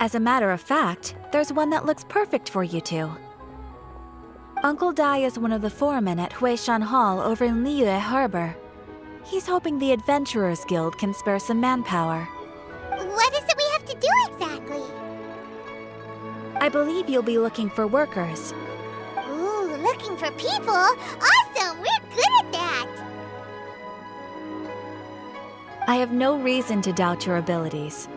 As a matter of fact, there's one that looks perfect for you two. Uncle Dai is one of the foremen at Huishan Hall over in Liyue Harbor. He's hoping the Adventurers Guild can spare some manpower. What is it we have to do exactly? I believe you'll be looking for workers. Ooh, looking for people? Awesome! We're good at that! I have no reason to doubt your abilities.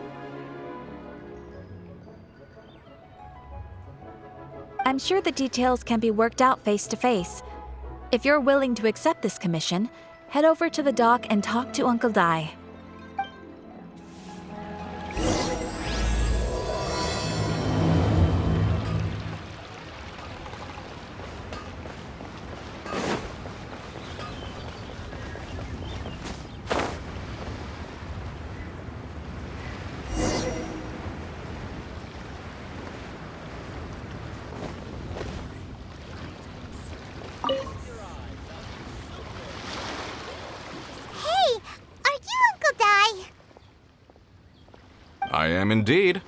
I'm sure the details can be worked out face to face. If you're willing to accept this commission, head over to the dock and talk to Uncle Dai. I am indeed.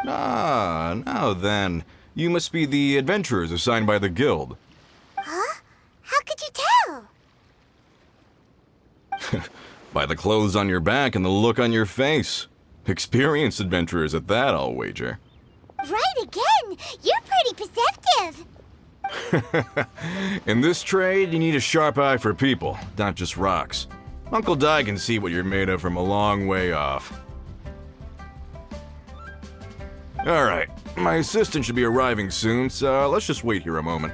Ah, now then. You must be the adventurers assigned by the guild. Huh? How could you tell? By the clothes on your back and the look on your face. Experienced adventurers at that, I'll wager. Right again! You're pretty perceptive! In this trade, you need a sharp eye for people, not just rocks. Uncle Dai can see what you're made of from a long way off. Alright, my assistant should be arriving soon, so let's just wait here a moment.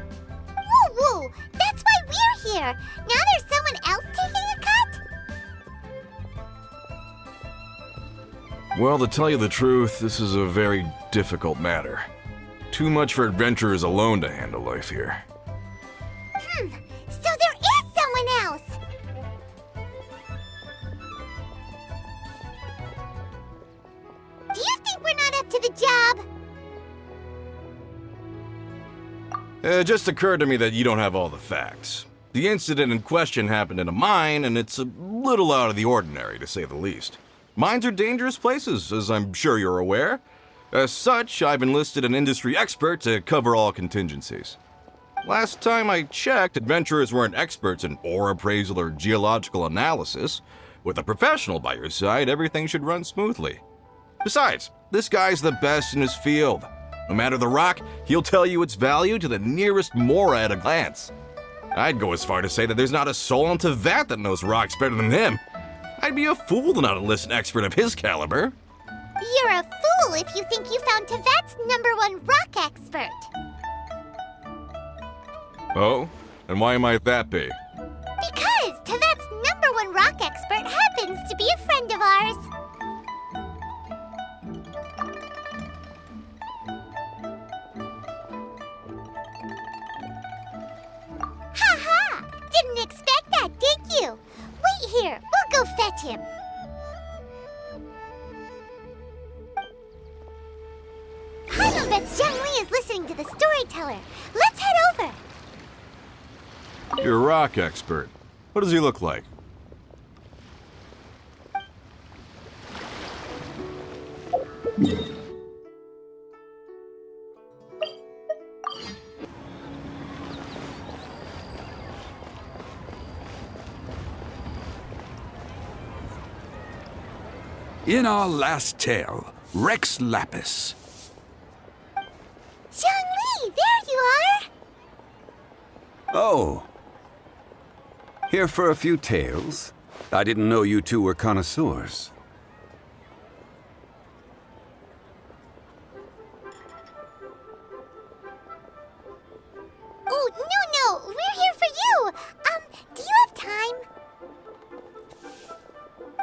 Woo woo! That's why we're here! Now there's someone else taking a cut? Well, to tell you the truth, this is a very difficult matter. Too much for adventurers alone to handle life here. So there is someone else! Do you think we're not up to the job? It just occurred to me that you don't have all the facts. The incident in question happened in a mine, and it's a little out of the ordinary, to say the least. Mines are dangerous places, as I'm sure you're aware. As such, I've enlisted an industry expert to cover all contingencies. Last time I checked, adventurers weren't experts in ore appraisal or geological analysis. With a professional by your side, everything should run smoothly. Besides, this guy's the best in his field. No matter the rock, he'll tell you its value to the nearest mora at a glance. I'd go as far to say that there's not a soul in Teyvat that knows rocks better than him. I'd be a fool to not enlist an expert of his caliber. You're a fool if you think you found Teyvat's #1 rock expert. Oh? And why might that be? Because Teyvat's #1 rock expert happens to be a friend of ours. Ha! Didn't expect that, did you? Wait here, we'll go fetch him. Haimobet's Zhengli is listening to the storyteller. Let's head over. You're a rock expert. What does he look like? In our last tale, Rex Lapis. Zhengli, there you are! Oh. Here for a few tales? I didn't know you two were connoisseurs. Oh, no, we're here for you! Do you have time?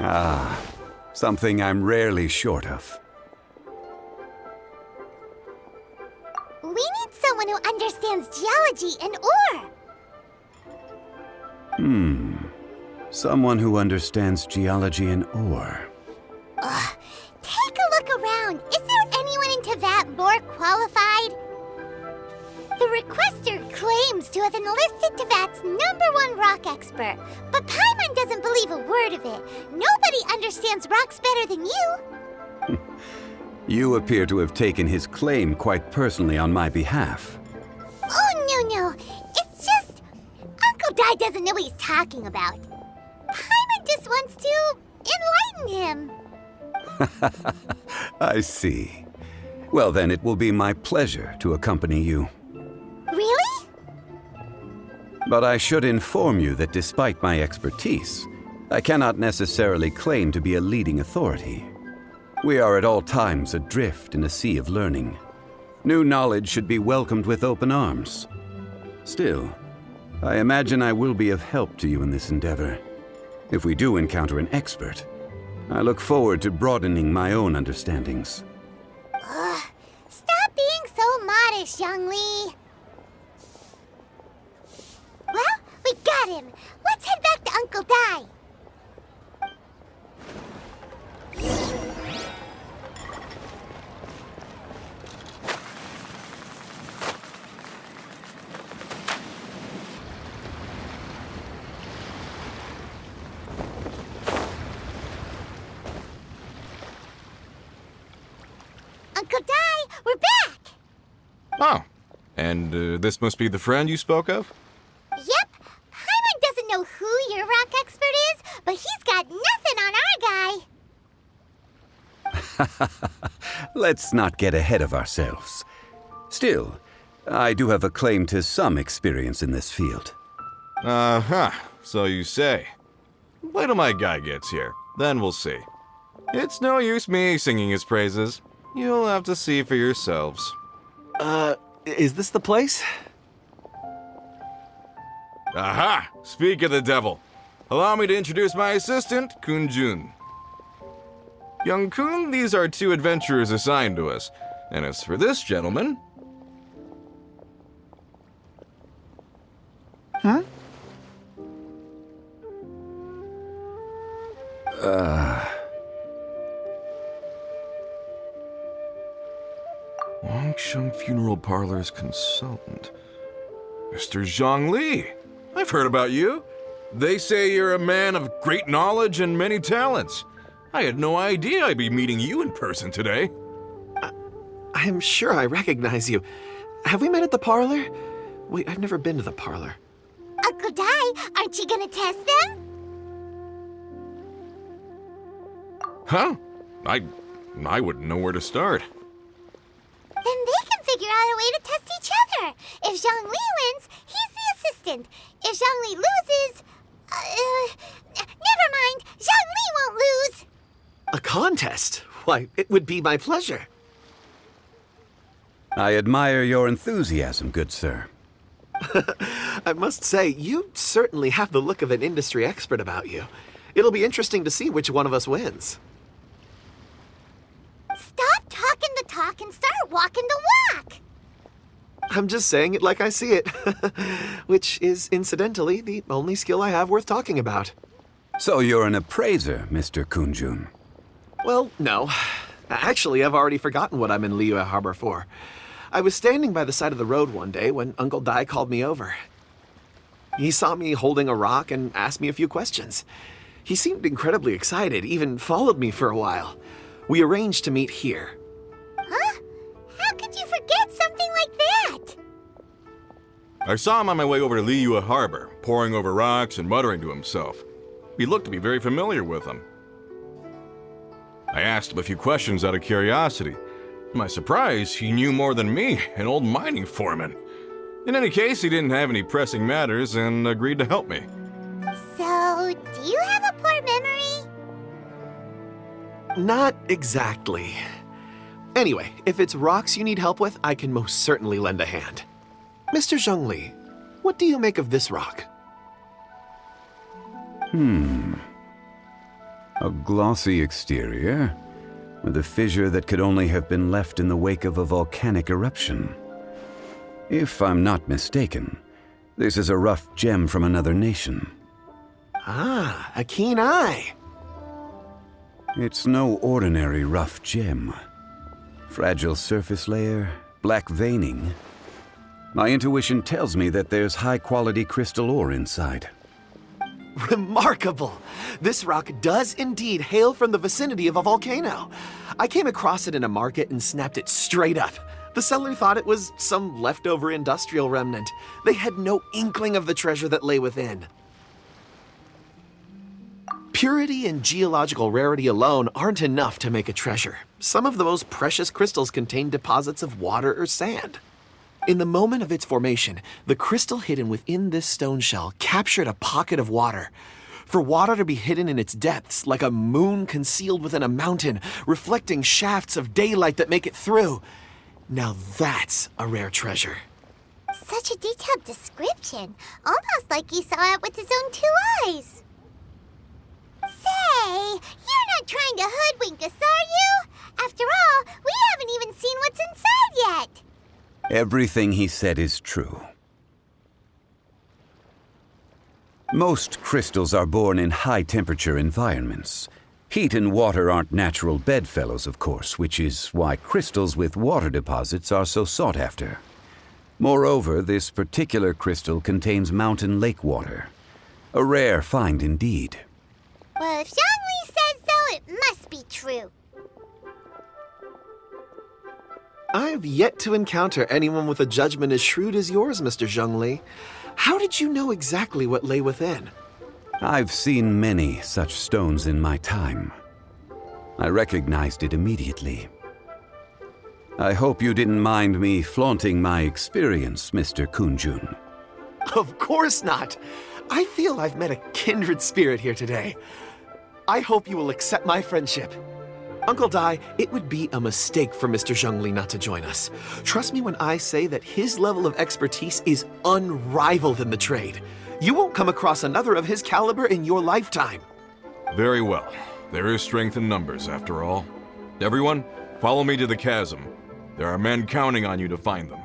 Ah, something I'm rarely short of. We need someone who understands geology and ore! Someone who understands geology and ore. Take a look around. Is there anyone in Teyvat more qualified? The requester claims to have enlisted Teyvat's #1 rock expert, but Paimon doesn't believe a word of it. Nobody understands rocks better than you. You appear to have taken his claim quite personally on my behalf. Oh, no. It's just... Uncle Dai doesn't know what he's talking about. Paimon just wants to enlighten him. I see. Well, then it will be my pleasure to accompany you. Really? But I should inform you that despite my expertise, I cannot necessarily claim to be a leading authority. We are at all times adrift in a sea of learning. New knowledge should be welcomed with open arms. Still, I imagine I will be of help to you in this endeavor. If we do encounter an expert, I look forward to broadening my own understandings. Stop being so modest, Zhongli. Well, we got him. Let's head back to Uncle Dai. Uncle Dai, we're back! Oh, and this must be the friend you spoke of? Yep. Paimon doesn't know who your rock expert is, but he's got nothing on our guy. Let's not get ahead of ourselves. Still, I do have a claim to some experience in this field. Uh-huh, so you say. Wait till my guy gets here, then we'll see. It's no use me singing his praises. You'll have to see for yourselves. Is this the place? Aha! Speak of the devil. Allow me to introduce my assistant, Kun Jun. Young Kun, these are 2 adventurers assigned to us. And as for this gentleman... Huh? Wangsheng Funeral Parlor's consultant. Mr. Zhongli. I've heard about you. They say you're a man of great knowledge and many talents. I had no idea I'd be meeting you in person today. I am sure I recognize you. Have we met at the parlor? Wait, I've never been to the parlor. Uncle Dai, aren't you gonna test them? Huh? I wouldn't know where to start. Then they can figure out a way to test each other. If Zhongli wins, he's the assistant. If Zhongli loses... never mind. Zhongli won't lose. A contest? Why, it would be my pleasure. I admire your enthusiasm, good sir. I must say, you certainly have the look of an industry expert about you. It'll be interesting to see which one of us wins. Stop talking the talk and start walking the walk. I'm just saying it like I see it. Which is, incidentally, the only skill I have worth talking about. So you're an appraiser, Mr. Kun Jun. Well, no. Actually, I've already forgotten what I'm in Liyue Harbor for. I was standing by the side of the road one day when Uncle Dai called me over. He saw me holding a rock and asked me a few questions. He seemed incredibly excited, even followed me for a while. We arranged to meet here. Huh? How could you forget something like that? I saw him on my way over to Liyue Harbor, poring over rocks and muttering to himself. He looked to be very familiar with them. I asked him a few questions out of curiosity. To my surprise, he knew more than me, an old mining foreman. In any case, he didn't have any pressing matters and agreed to help me. So, do you have a poor memory? Not exactly. Anyway, if it's rocks you need help with, I can most certainly lend a hand. Mr. Zhongli, what do you make of this rock? A glossy exterior, with a fissure that could only have been left in the wake of a volcanic eruption. If I'm not mistaken, this is a rough gem from another nation. Ah, a keen eye. It's no ordinary rough gem. Fragile surface layer, black veining. My intuition tells me that there's high-quality crystal ore inside. Remarkable! This rock does indeed hail from the vicinity of a volcano. I came across it in a market and snapped it straight up. The seller thought it was some leftover industrial remnant. They had no inkling of the treasure that lay within. Purity and geological rarity alone aren't enough to make a treasure. Some of the most precious crystals contain deposits of water or sand. In the moment of its formation, the crystal hidden within this stone shell captured a pocket of water. For water to be hidden in its depths, like a moon concealed within a mountain, reflecting shafts of daylight that make it through. Now that's a rare treasure. Such a detailed description, almost like he saw it with his own 2 eyes. Say, you're not trying to hoodwink us, are you? After all, we haven't even seen what's inside yet. Everything he said is true. Most crystals are born in high-temperature environments. Heat and water aren't natural bedfellows, of course, which is why crystals with water deposits are so sought after. Moreover, this particular crystal contains mountain lake water. A rare find indeed. Well, if Zhongli says so, it must be true. I've yet to encounter anyone with a judgment as shrewd as yours, Mr. Zhongli. How did you know exactly what lay within? I've seen many such stones in my time. I recognized it immediately. I hope you didn't mind me flaunting my experience, Mr. Kunjun. Of course not. I feel I've met a kindred spirit here today. I hope you will accept my friendship. Uncle Dai, it would be a mistake for Mr. Zhongli not to join us. Trust me when I say that his level of expertise is unrivaled in the trade. You won't come across another of his caliber in your lifetime. Very well. There is strength in numbers, after all. Everyone, follow me to the chasm. There are men counting on you to find them.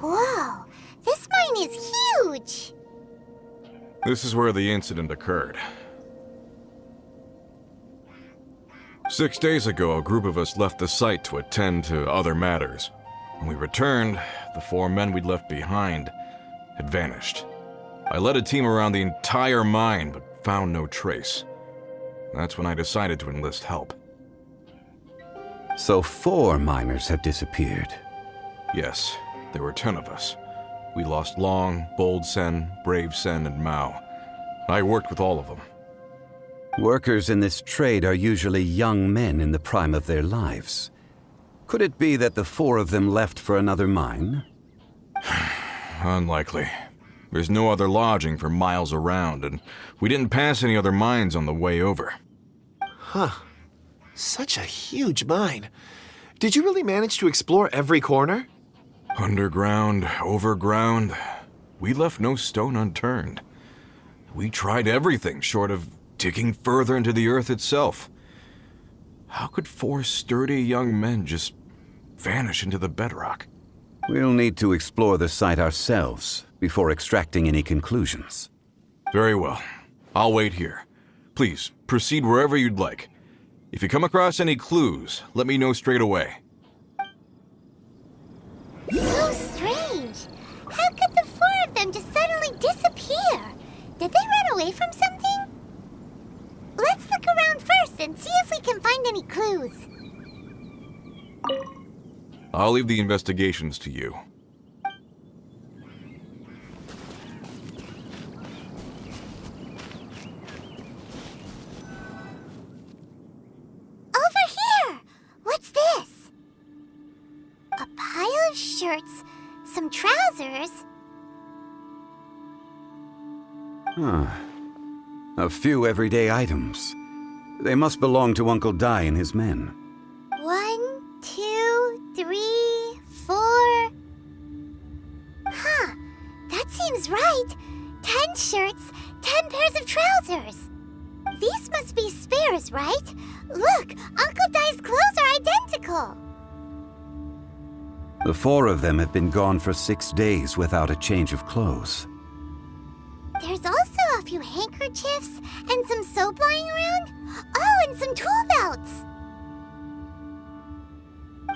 Whoa, this mine is huge. This is where the incident occurred. 6 days ago, a group of us left the site to attend to other matters. When we returned, the 4 men we'd left behind had vanished. I led a team around the entire mine, but found no trace. That's when I decided to enlist help. So 4 miners have disappeared. Yes, there were 10 of us. We lost Long, Bold Sen, Brave Sen, and Mao. I worked with all of them. Workers in this trade are usually young men in the prime of their lives. Could it be that the 4 of them left for another mine? Unlikely. There's no other lodging for miles around, and we didn't pass any other mines on the way over. Huh. Such a huge mine. Did you really manage to explore every corner? Underground, overground, we left no stone unturned. We tried everything short of digging further into the earth itself. How could 4 sturdy young men just vanish into the bedrock? We'll need to explore the site ourselves before extracting any conclusions. Very well. I'll wait here. Please, proceed wherever you'd like. If you come across any clues, let me know straight away. So strange. How could the 4 of them just suddenly disappear? Did they run away from something? Let's look around first and see if we can find any clues. I'll leave the investigations to you. Over here! What's this? A pile of shirts, some trousers. A few everyday items. They must belong to Uncle Dai and his men. 1, 2, 3, 4. Huh, that seems right. 10 shirts, 10 pairs of trousers. These must be spares, right? Look, Uncle Dai's clothes are identical. The 4 of them have been gone for 6 days without a change of clothes. There's also a few handkerchiefs and some soap lying around. Oh, and some tool belts.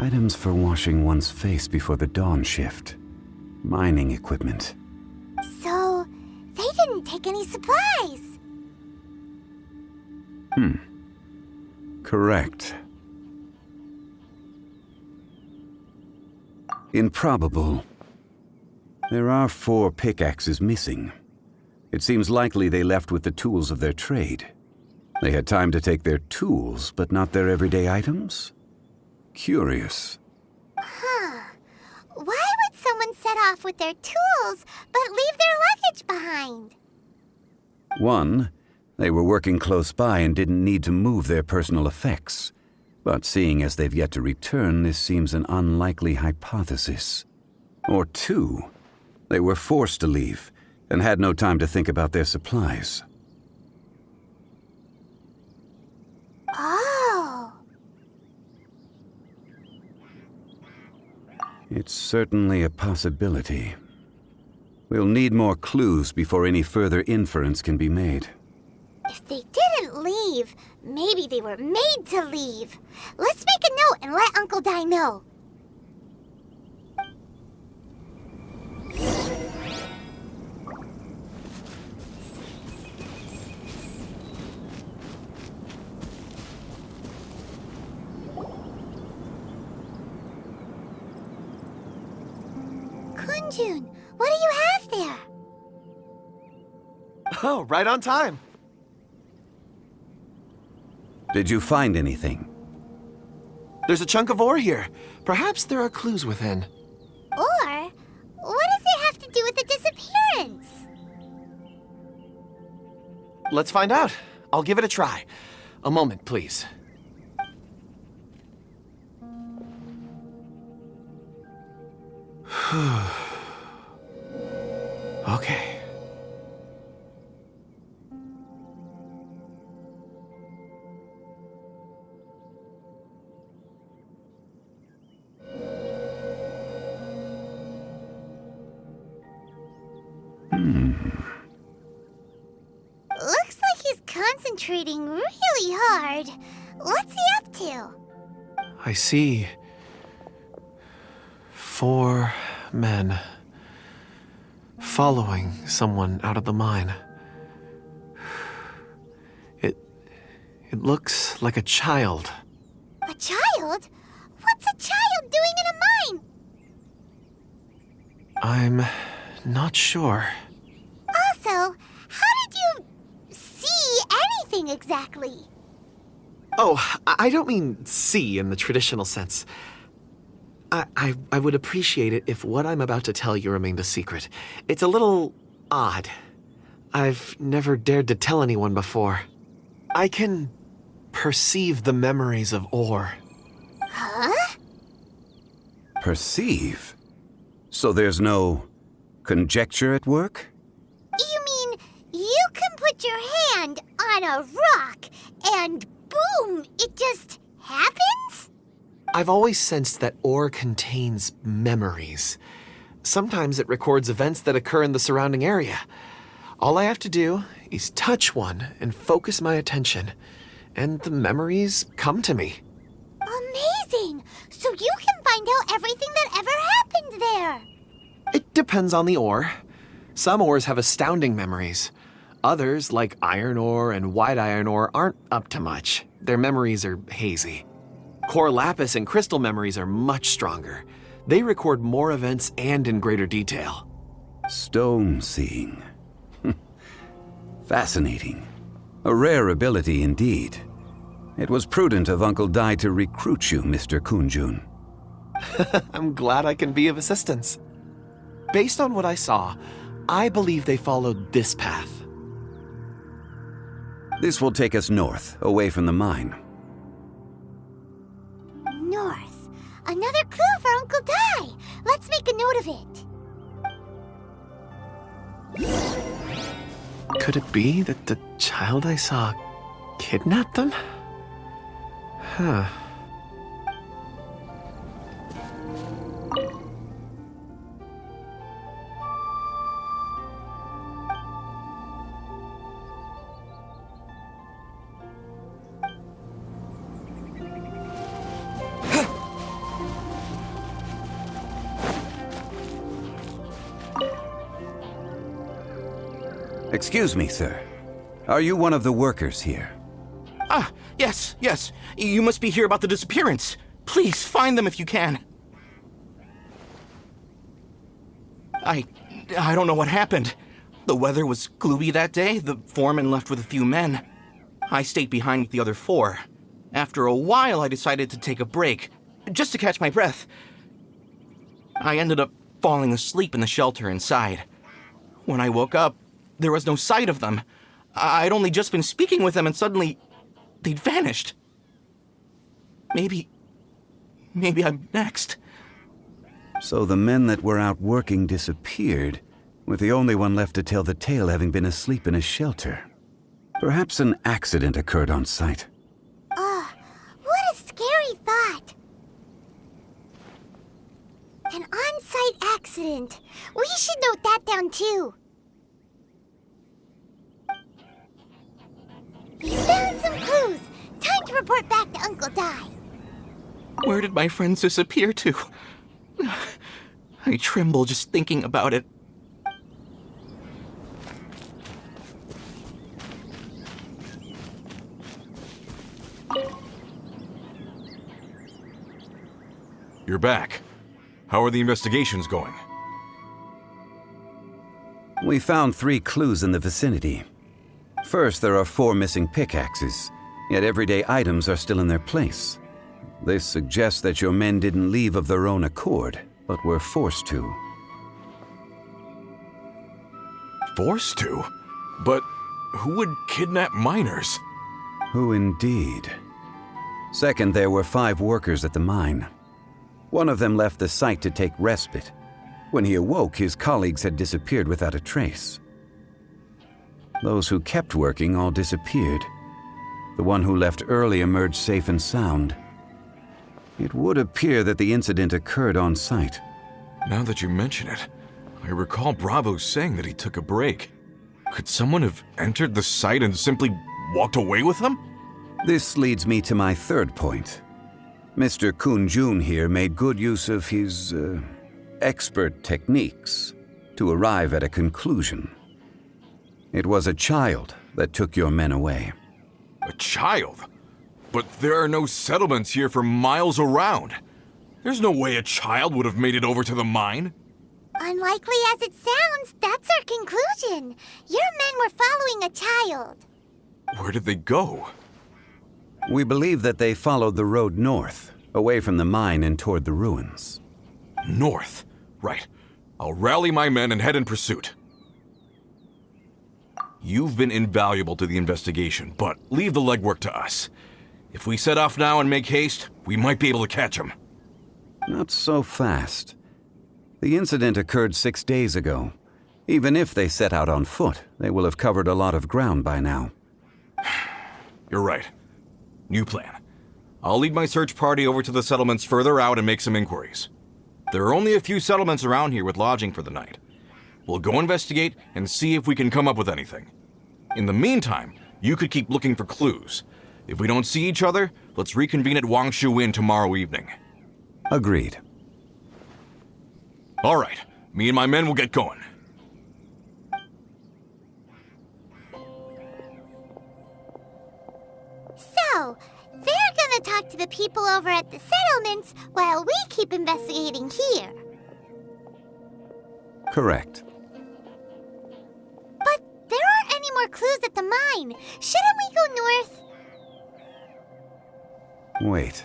Items for washing one's face before the dawn shift. Mining equipment. So, they didn't take any supplies. Correct. Improbable. There are 4 pickaxes missing. It seems likely they left with the tools of their trade. They had time to take their tools, but not their everyday items? Curious. Why would someone set off with their tools, but leave their luggage behind? 1, they were working close by and didn't need to move their personal effects. But seeing as they've yet to return, this seems an unlikely hypothesis. Or 2, they were forced to leave and had no time to think about their supplies. Oh. It's certainly a possibility. We'll need more clues before any further inference can be made. If they didn't leave, maybe they were made to leave. Let's make a note and let Uncle Dai know. Kunjun, what do you have there? Oh, right on time. Did you find anything? There's a chunk of ore here. Perhaps there are clues within. Or, what does it have to do with the disappearance? Let's find out. I'll give it a try. A moment, please. Okay. Looks like he's concentrating really hard. What's he up to? I see 4 men following someone out of the mine. It looks like a child. A child? What's a child doing in a mine? I'm not sure. Also, how did you see anything exactly? Oh, I don't mean see in the traditional sense. I would appreciate it if what I'm about to tell you remained a secret. It's a little odd. I've never dared to tell anyone before. I can perceive the memories of ore. Huh? Perceive? So there's no conjecture at work? You mean you can put your hand on a rock and boom, it just happens? I've always sensed that ore contains memories. Sometimes it records events that occur in the surrounding area. All I have to do is touch one and focus my attention, and the memories come to me. Amazing! So you can find out everything that ever happened there. It depends on the ore. Some ores have astounding memories. Others, like iron ore and white iron ore, aren't up to much. Their memories are hazy. Core lapis and crystal memories are much stronger. They record more events and in greater detail. Stone seeing. Fascinating. A rare ability indeed. It was prudent of Uncle Dai to recruit you, Mr. Kunjun. I'm glad I can be of assistance. Based on what I saw, I believe they followed this path. This will take us north, away from the mine. North. Another clue for Uncle Dai. Let's make a note of it. Could it be that the child I saw kidnapped them? Huh. Excuse me, sir. Are you one of the workers here? Ah, yes. You must be here about the disappearance. Please, find them if you can. I don't know what happened. The weather was gloomy that day. The foreman left with a few men. I stayed behind with the other 4. After a while, I decided to take a break, just to catch my breath. I ended up falling asleep in the shelter inside. When I woke up, there was no sight of them. I'd only just been speaking with them and suddenly they'd vanished. Maybe I'm next. So the men that were out working disappeared, with the only one left to tell the tale having been asleep in a shelter. Perhaps an accident occurred on site. What a scary thought. An on-site accident. We should note that down too. We found some clues. Time to report back to Uncle Di. Where did my friends disappear to? I tremble just thinking about it. You're back. How are the investigations going? We found 3 clues in the vicinity. First, there are 4 missing pickaxes, yet everyday items are still in their place. This suggests that your men didn't leave of their own accord, but were forced to. Forced to? But who would kidnap miners? Who indeed? Second, there were 5 workers at the mine. One of them left the site to take respite. When he awoke, his colleagues had disappeared without a trace. Those who kept working all disappeared. The one who left early emerged safe and sound. It would appear that the incident occurred on site. Now that you mention it, I recall Bravo saying that he took a break. Could someone have entered the site and simply walked away with them? This leads me to my third point. Mr. Kun-jun here made good use of his, expert techniques to arrive at a conclusion. It was a child that took your men away. A child? But there are no settlements here for miles around. There's no way a child would have made it over to the mine. Unlikely as it sounds, that's our conclusion. Your men were following a child. Where did they go? We believe that they followed the road north, away from the mine and toward the ruins. North. Right. I'll rally my men and head in pursuit. You've been invaluable to the investigation, but leave the legwork to us. If we set off now and make haste, we might be able to catch them. Not so fast. The incident occurred 6 days ago. Even if they set out on foot, they will have covered a lot of ground by now. You're right. New plan. I'll lead my search party over to the settlements further out and make some inquiries. There are only a few settlements around here with lodging for the night. We'll go investigate and see if we can come up with anything. In the meantime, you could keep looking for clues. If we don't see each other, let's reconvene at Wangshu Inn tomorrow evening. Agreed. All right. Me and my men will get going. So, they're gonna talk to the people over at the settlements while we keep investigating here. Correct. But there aren't any more clues at the mine. Shouldn't we go north? Wait.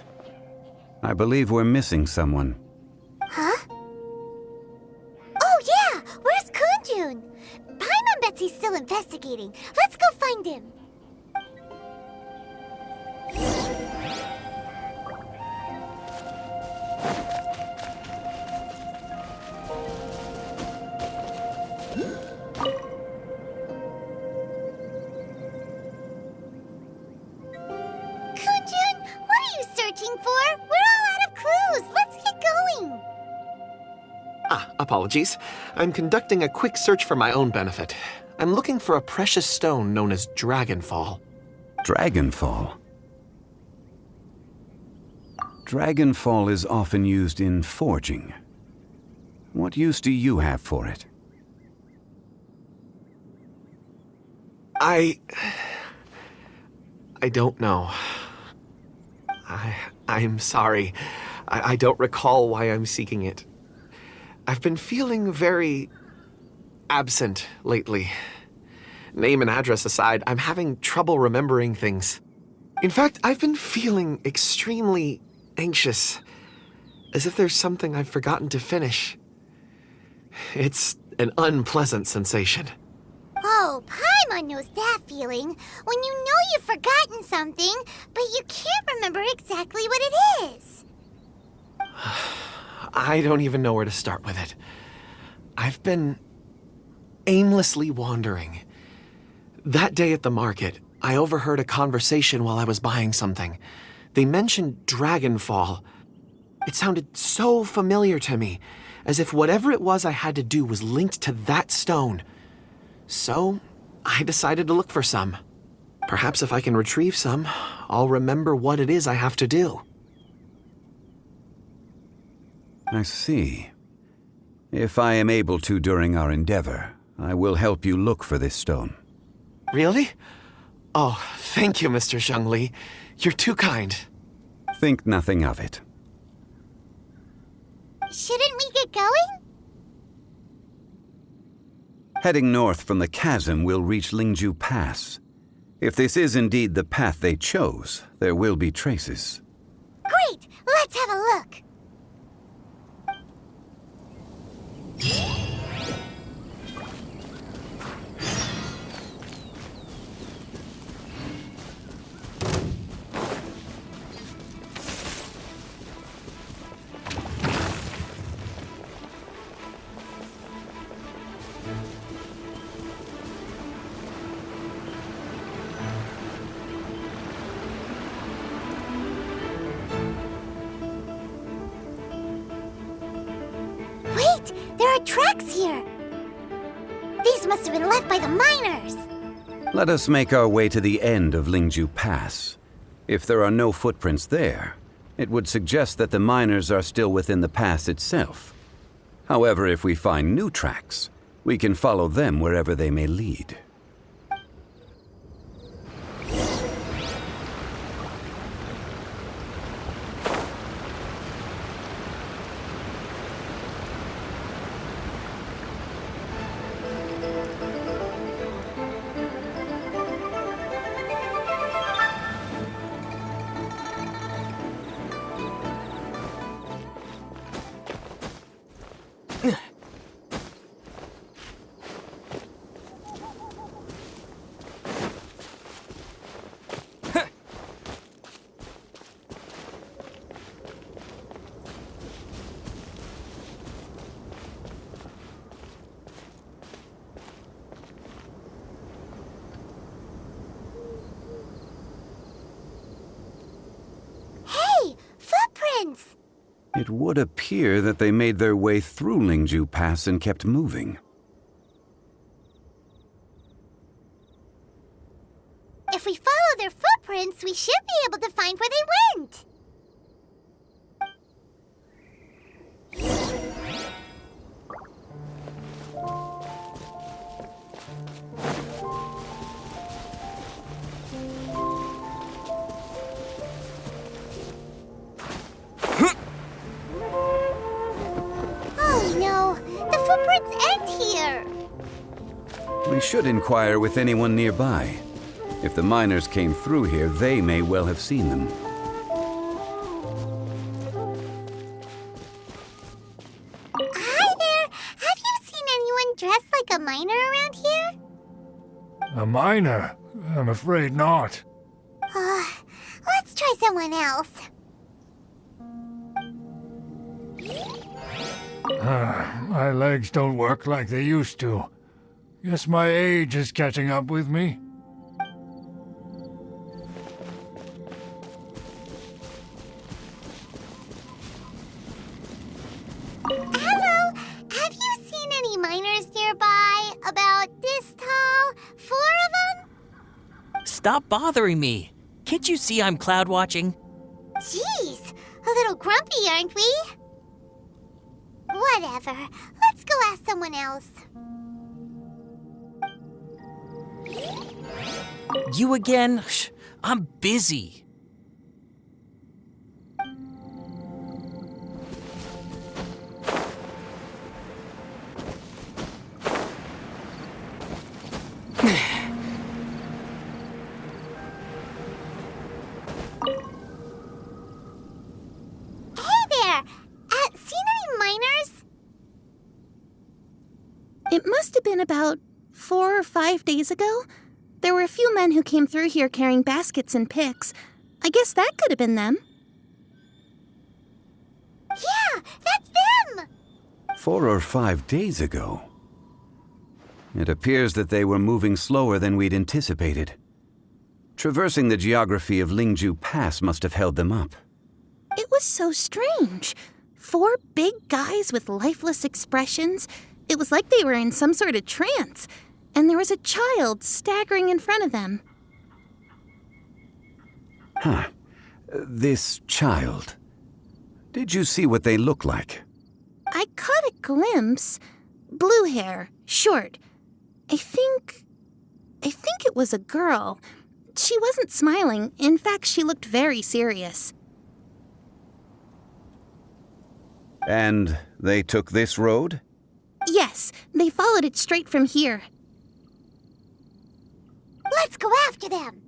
I believe we're missing someone. Huh? Oh yeah! Where's Kun-jun? Paimon bets he's still investigating. Let's go find him. Apologies. I'm conducting a quick search for my own benefit. I'm looking for a precious stone known as Dragonfall. Dragonfall? Dragonfall is often used in forging. What use do you have for it? I don't know. I'm sorry. I don't recall why I'm seeking it. I've been feeling very absent lately. Name and address aside, I'm having trouble remembering things. In fact, I've been feeling extremely anxious, as if there's something I've forgotten to finish. It's an unpleasant sensation. Oh, Paimon knows that feeling. When you know you've forgotten something, but you can't remember exactly what it is. I don't even know where to start with it. I've been aimlessly wandering. That day at the market, I overheard a conversation while I was buying something. They mentioned Dragonfall. It sounded so familiar to me, as if whatever it was I had to do was linked to that stone. So, I decided to look for some. Perhaps if I can retrieve some, I'll remember what it is I have to do. I see. If I am able to during our endeavor, I will help you look for this stone. Really? Oh, thank you, Mr. Zhongli. You're too kind. Think nothing of it. Shouldn't we get going? Heading north from the chasm, we'll reach Lingju Pass. If this is indeed the path they chose, there will be traces. Great! Let's have a look. Wait! There are tracks here! These must have been left by the miners! Let us make our way to the end of Lingju Pass. If there are no footprints there, it would suggest that the miners are still within the pass itself. However, if we find new tracks, we can follow them wherever they may lead. Hey! Footprints! It would appear that they made their way through Lingju Pass and kept moving. If we follow their footprints, we should be able to find where they went. Oh no, the footprints end here. We should inquire with anyone nearby. If the miners came through here, they may well have seen them. Hi there! Have you seen anyone dressed like a miner around here? A miner? I'm afraid not. Let's try someone else. My legs don't work like they used to. Guess my age is catching up with me. Hello! Have you stop bothering me. Can't you see I'm cloud watching? Jeez, a little grumpy, aren't we? Whatever. Let's go ask someone else. You again? Shh, I'm busy. It must have been about 4 or 5 days ago. There were a few men who came through here carrying baskets and picks. I guess that could have been them. Yeah, that's them! 4 or 5 days ago. It appears that they were moving slower than we'd anticipated. Traversing the geography of Lingju Pass must have held them up. It was so strange. 4 big guys with lifeless expressions. It was like they were in some sort of trance, and there was a child staggering in front of them. Huh. This child. Did you see what they look like? I caught a glimpse. Blue hair, short. I think it was a girl. She wasn't smiling. In fact, she looked very serious. And they took this road? Yes, they followed it straight from here. Let's go after them!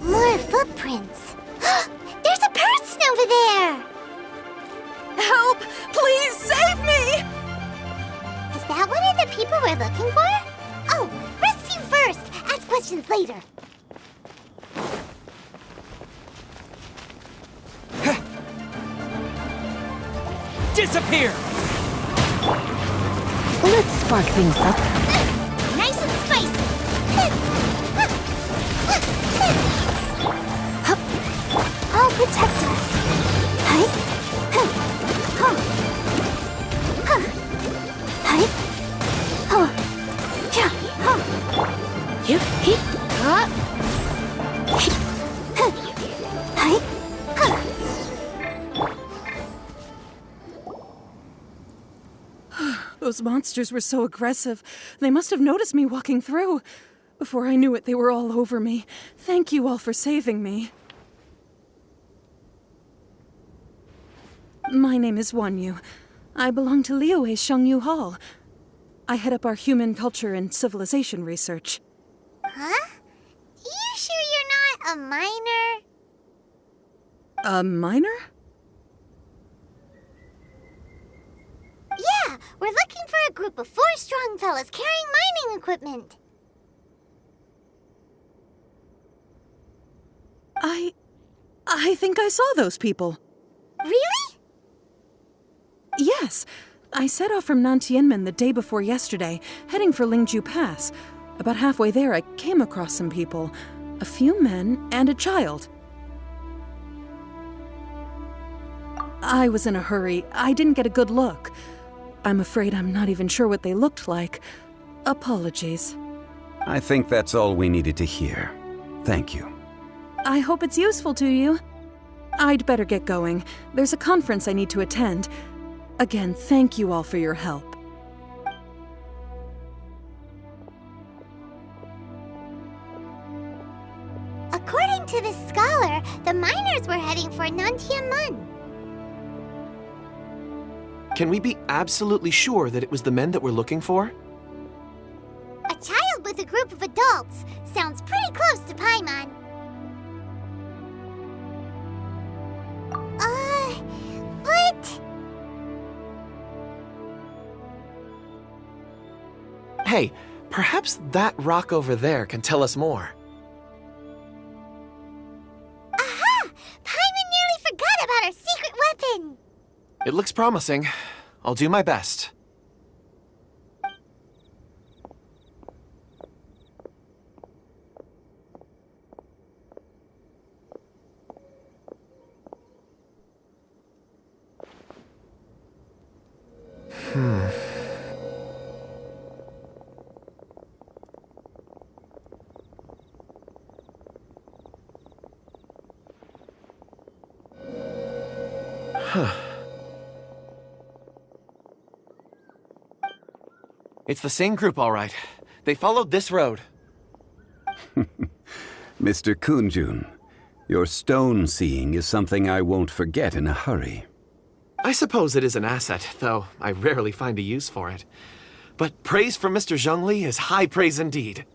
More footprints. There's a person over there! Help! Please save me! Is that one of the people we're looking for? Oh, rescue first! Ask questions later. Disappear! Let's spark things up. Nice and spicy! I'll protect us. Hi. Huh. Huh. Hi. Huh. Yeah. Huh. You. He. Huh. Hi. Huh. Those monsters were so aggressive. They must have noticed me walking through. Before I knew it, they were all over me. Thank you all for saving me. My name is Wanyu. I belong to Liyue Shengyu Hall. I head up our human culture and civilization research. Huh? You sure you're not a miner? A miner? Yeah, we're looking for a group of 4 strong fellas carrying mining equipment. I think I saw those people. Really? Yes. I set off from Nantianmen the day before yesterday, heading for Lingju Pass. About halfway there, I came across some people. A few men and a child. I was in a hurry. I didn't get a good look. I'm afraid I'm not even sure what they looked like. Apologies. I think that's all we needed to hear. Thank you. I hope it's useful to you. I'd better get going. There's a conference I need to attend. Again, thank you all for your help. According to this scholar, the miners were heading for Nantianmen. Can we be absolutely sure that it was the men that we're looking for? A child with a group of adults. Sounds pretty close to Paimon. But... Hey, perhaps that rock over there can tell us more. Aha! Paimon nearly forgot about our secret weapon! It looks promising. I'll do my best. It's the same group, all right. They followed this road. Mr. Kunjun, your stone seeing is something I won't forget in a hurry. I suppose it is an asset, though I rarely find a use for it. But praise from Mr. Zhongli is high praise indeed.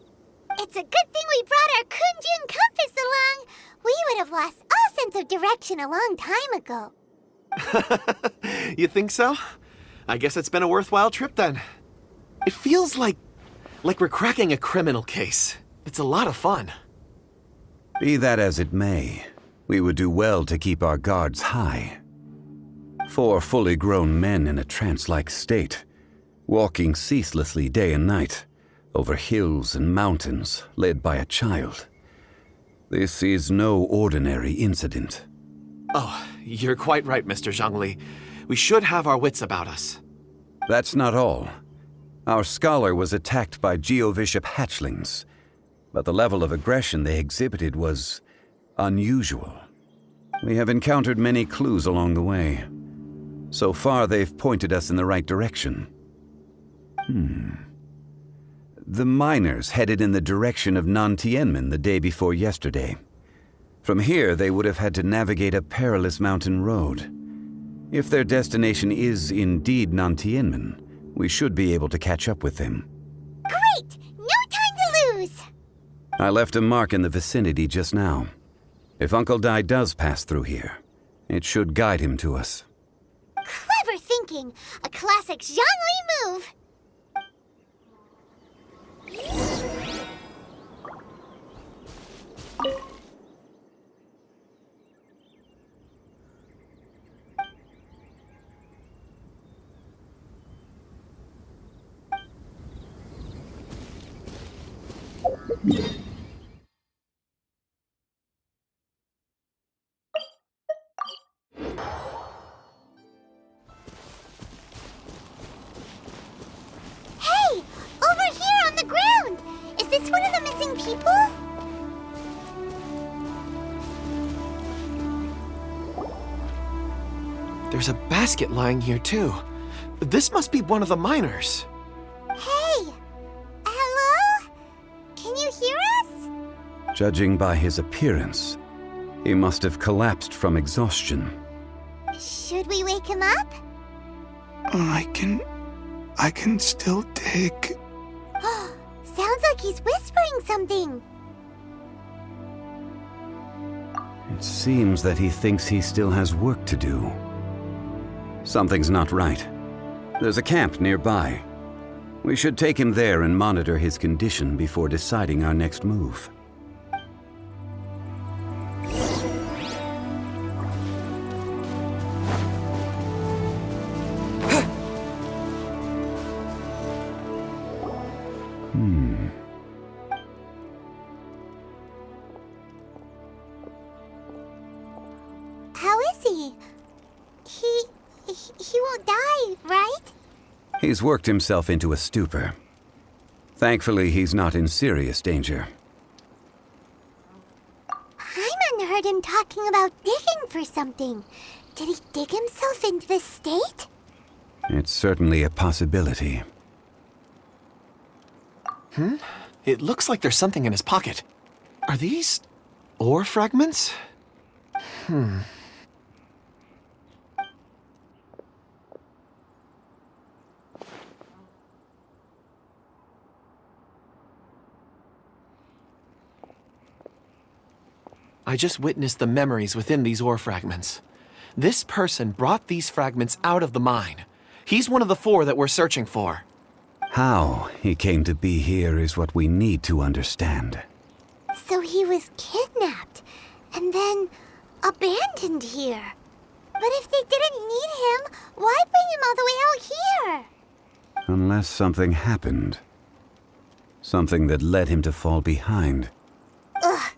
It's a good thing we brought our Kunjun compass along. We would have lost all sense of direction a long time ago. You think so? I guess it's been a worthwhile trip then. It feels like we're cracking a criminal case. It's a lot of fun. Be that as it may, we would do well to keep our guards high. 4 fully grown men in a trance-like state, walking ceaselessly day and night, over hills and mountains, led by a child. This is no ordinary incident. Oh, you're quite right, Mr. Zhongli. We should have our wits about us. That's not all. Our scholar was attacked by Geovishap hatchlings, but the level of aggression they exhibited was unusual. We have encountered many clues along the way. So far, they've pointed us in the right direction. The miners headed in the direction of Nantianmen the day before yesterday. From here, they would have had to navigate a perilous mountain road. If their destination is indeed Nantianmen, we should be able to catch up with them. Great! No time to lose! I left a mark in the vicinity just now. If Uncle Dai does pass through here, it should guide him to us. Clever thinking! A classic Zhongli move! Hey! Over here on the ground! Is this one of the missing people? There's a basket lying here, too. This must be one of the miners. Hey! Hello? Can you hear us? Judging by his appearance, he must have collapsed from exhaustion. Should we wake him up? I can still take. Sounds like he's whispering something. It seems that he thinks he still has work to do. Something's not right. There's a camp nearby. We should take him there and monitor his condition before deciding our next move. How is he? He won't die, right? He's worked himself into a stupor. Thankfully, he's not in serious danger. Paimon heard him talking about digging for something. Did he dig himself into this state? It's certainly a possibility. It looks like there's something in his pocket. Are these ore fragments? I just witnessed the memories within these ore fragments. This person brought these fragments out of the mine. He's one of the 4 that we're searching for. How he came to be here is what we need to understand. So he was kidnapped and then abandoned here. But if they didn't need him, why bring him all the way out here? Unless something happened. Something that led him to fall behind. Ugh.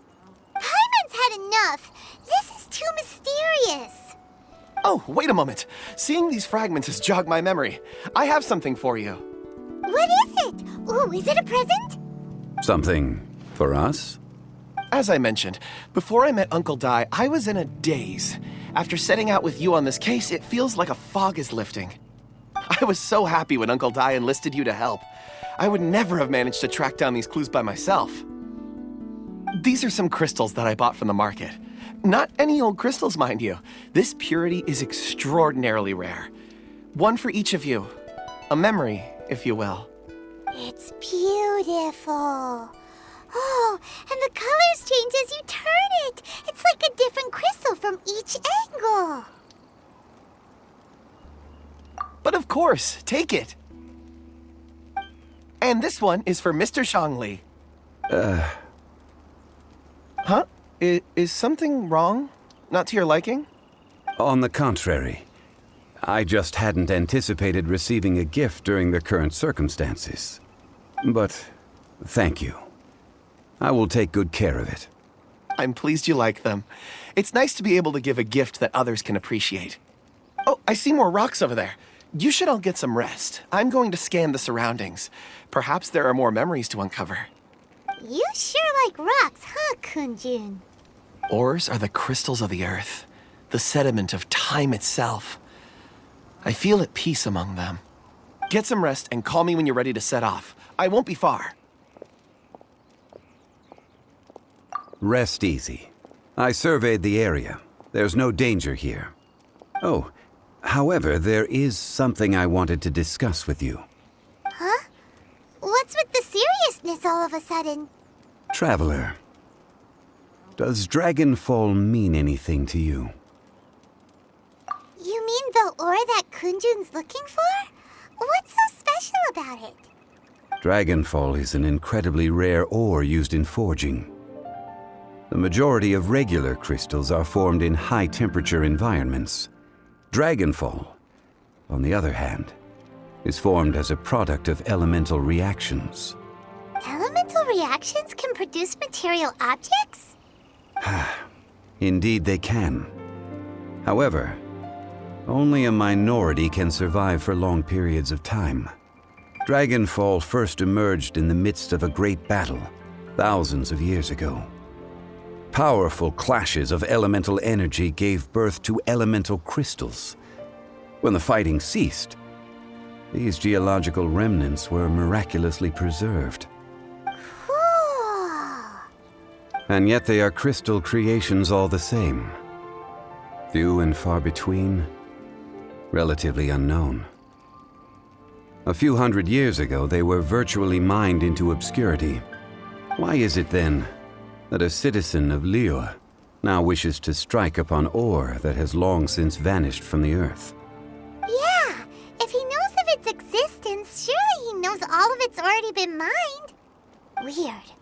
Paimon's had enough. This is too mysterious. Oh, wait a moment. Seeing these fragments has jogged my memory. I have something for you. What is it? Ooh, is it a present? Something for us? As I mentioned, before I met Uncle Dai, I was in a daze. After setting out with you on this case, it feels like a fog is lifting. I was so happy when Uncle Dai enlisted you to help. I would never have managed to track down these clues by myself. These are some crystals that I bought from the market. Not any old crystals, mind you. This purity is extraordinarily rare. One for each of you. A memory, if you will. It's beautiful. Oh, and the colors change as you turn it. It's like a different crystal from each angle. But of course, take it. And this one is for Mr. Shangli. Huh? Is something wrong? Not to your liking? On the contrary. I just hadn't anticipated receiving a gift during the current circumstances. But thank you. I will take good care of it. I'm pleased you like them. It's nice to be able to give a gift that others can appreciate. Oh, I see more rocks over there. You should all get some rest. I'm going to scan the surroundings. Perhaps there are more memories to uncover. You sure like rocks, huh, Kunjun? Ores are the crystals of the earth, the sediment of time itself. I feel at peace among them. Get some rest and call me when you're ready to set off. I won't be far. Rest easy. I surveyed the area. There's no danger here. Oh, however, there is something I wanted to discuss with you. Huh? What's with the seriousness all of a sudden? Traveler, does Dragonfall mean anything to you? You mean the ore that Kunjun's looking for? What's so special about it? Dragonfall is an incredibly rare ore used in forging. The majority of regular crystals are formed in high-temperature environments. Dragonfall, on the other hand, is formed as a product of elemental reactions. Elemental reactions can produce material objects? Indeed they can. However, only a minority can survive for long periods of time. Dragonfall first emerged in the midst of a great battle, thousands of years ago. Powerful clashes of elemental energy gave birth to elemental crystals. When the fighting ceased, these geological remnants were miraculously preserved. Cool. And yet they are crystal creations all the same. Few and far between, relatively unknown. A few hundred years ago, they were virtually mined into obscurity. Why is it then that a citizen of Liyue now wishes to strike upon ore that has long since vanished from the earth? Yeah, if he knows of its existence, surely he knows all of it's already been mined. Weird.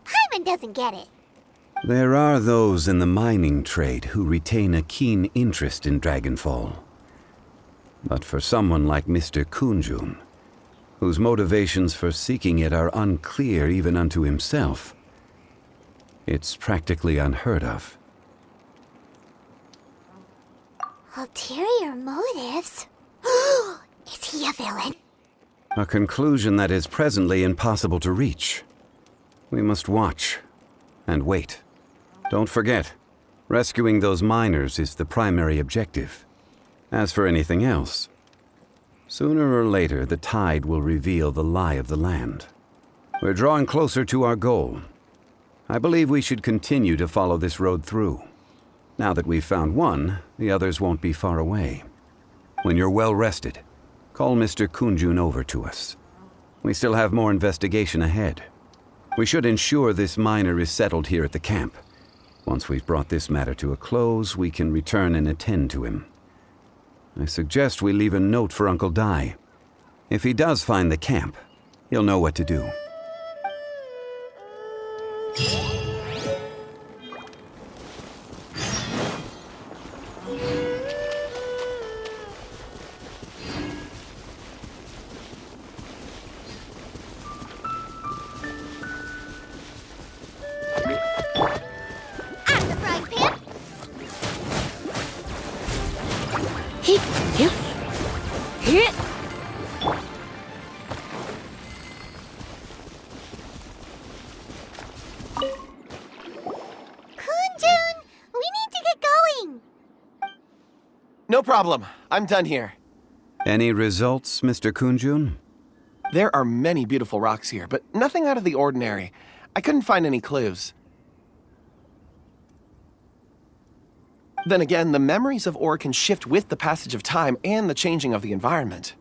Paimon doesn't get it. There are those in the mining trade who retain a keen interest in Dragonfall. But for someone like Mr. Kunjun, whose motivations for seeking it are unclear even unto himself, it's practically unheard of. Ulterior motives? Is he a villain? A conclusion that is presently impossible to reach. We must watch and wait. Don't forget, rescuing those miners is the primary objective. As for anything else, sooner or later the tide will reveal the lie of the land. We're drawing closer to our goal. I believe we should continue to follow this road through. Now that we've found one, the others won't be far away. When you're well rested, call Mr. Kunjun over to us. We still have more investigation ahead. We should ensure this miner is settled here at the camp. Once we've brought this matter to a close, we can return and attend to him. I suggest we leave a note for Uncle Dai. If he does find the camp, he'll know what to do. At the frying pan! Kunjun, we need to get going. No problem. I'm done here. Any results, Mr. Kunjun? There are many beautiful rocks here, but nothing out of the ordinary. I couldn't find any clues. Then again, the memories of ore can shift with the passage of time and the changing of the environment.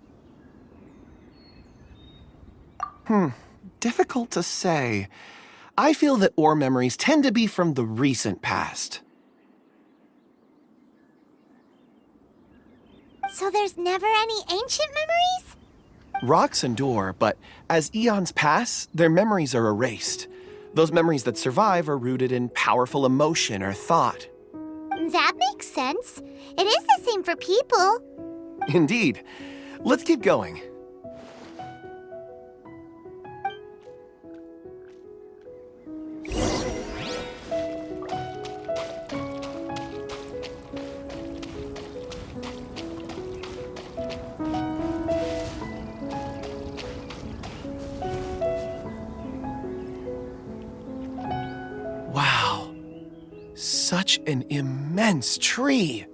Difficult to say. I feel that ore memories tend to be from the recent past. So there's never any ancient memories? Rocks endure, but as eons pass, their memories are erased. Those memories that survive are rooted in powerful emotion or thought. That makes sense. It is the same for people. Indeed. Let's keep going. Wow. Such an immense tree.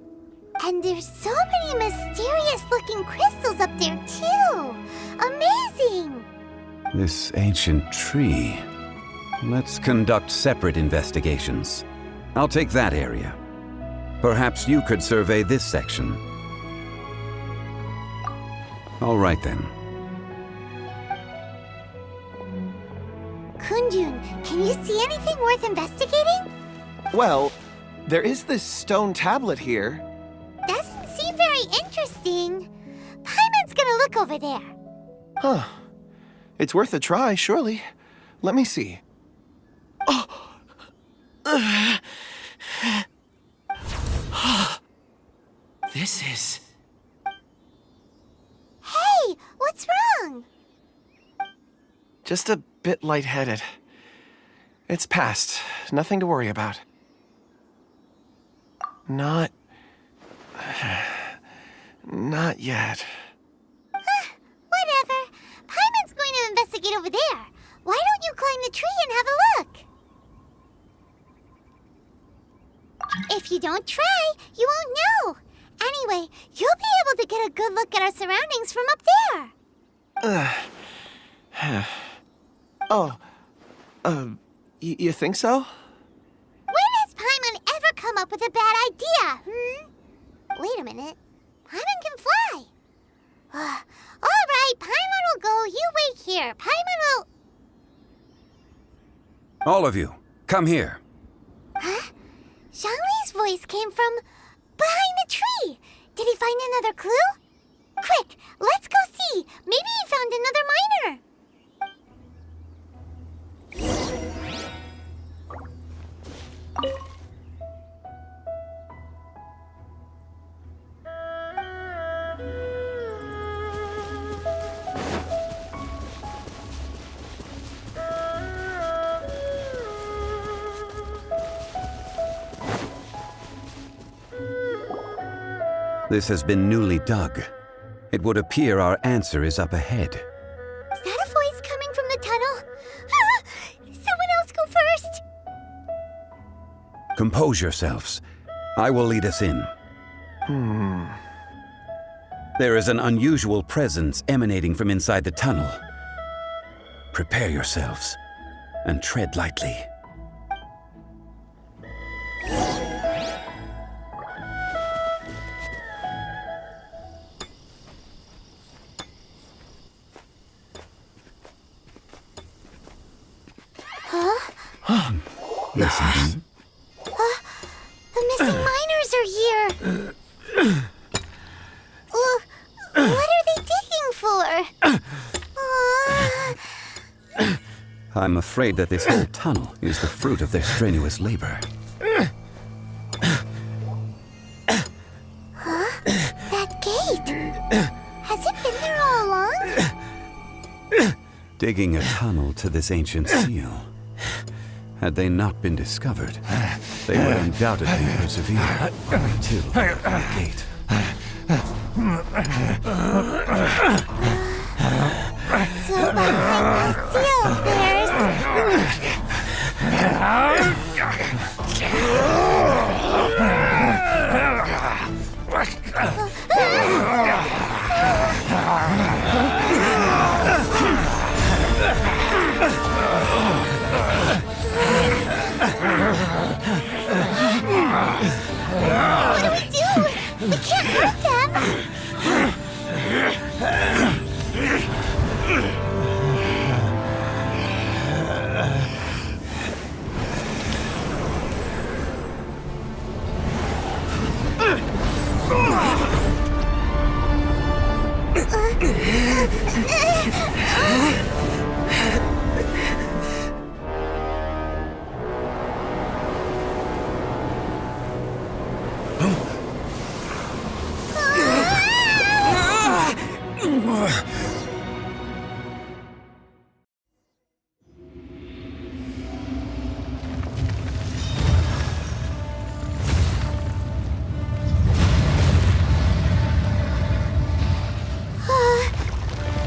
And there's so many mysterious-looking crystals up there, too. Amazing! This ancient tree. Let's conduct separate investigations. I'll take that area. Perhaps you could survey this section. All right then. Kunjun, can you see anything worth investigating? Well, there is this stone tablet here. Doesn't seem very interesting. Paimon's gonna look over there. Huh. It's worth a try, surely. Let me see. This is... Hey, what's wrong? just a bit lightheaded. It's past. Nothing to worry about. Not yet. Whatever. Paimon's going to investigate over there. Why don't you climb the tree and have a look? If you don't try, you won't know. Anyway, you'll be able to get a good look at our surroundings from up there. You think so? When has Paimon ever come up with a bad idea, Wait a minute. Paimon can fly. All right, Paimon will go. You wait here. Paimon will... All of you, come here. Huh? Zhongli's voice came from behind the tree. Did he find another clue? Quick, let's go see. Maybe he found another miner. This has been newly dug. It would appear our answer is up ahead. Is that a voice coming from the tunnel? Someone else go first. Compose yourselves. I will lead us in. There is an unusual presence emanating from inside the tunnel. Prepare yourselves and tread lightly. Listen. The missing miners are here. What are they digging for? I'm afraid that this whole tunnel is the fruit of their strenuous labor. That gate. Has it been there all along? Digging a tunnel to this ancient seal. Had they not been discovered, they would undoubtedly persevere until the gate. So behind the seal bears. What do we do? We can't hurt them.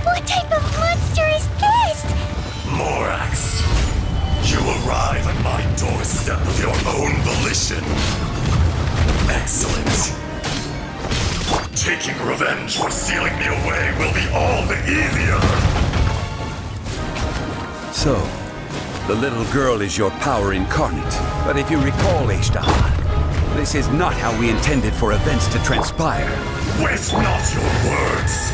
What type of monster is this? Morax, you arrive at my doorstep of your own volition. Excellent. Taking revenge for sealing me away will be all the easier. So, the little girl is your power incarnate. But if you recall, Ashtar, this is not how we intended for events to transpire. Waste not your words.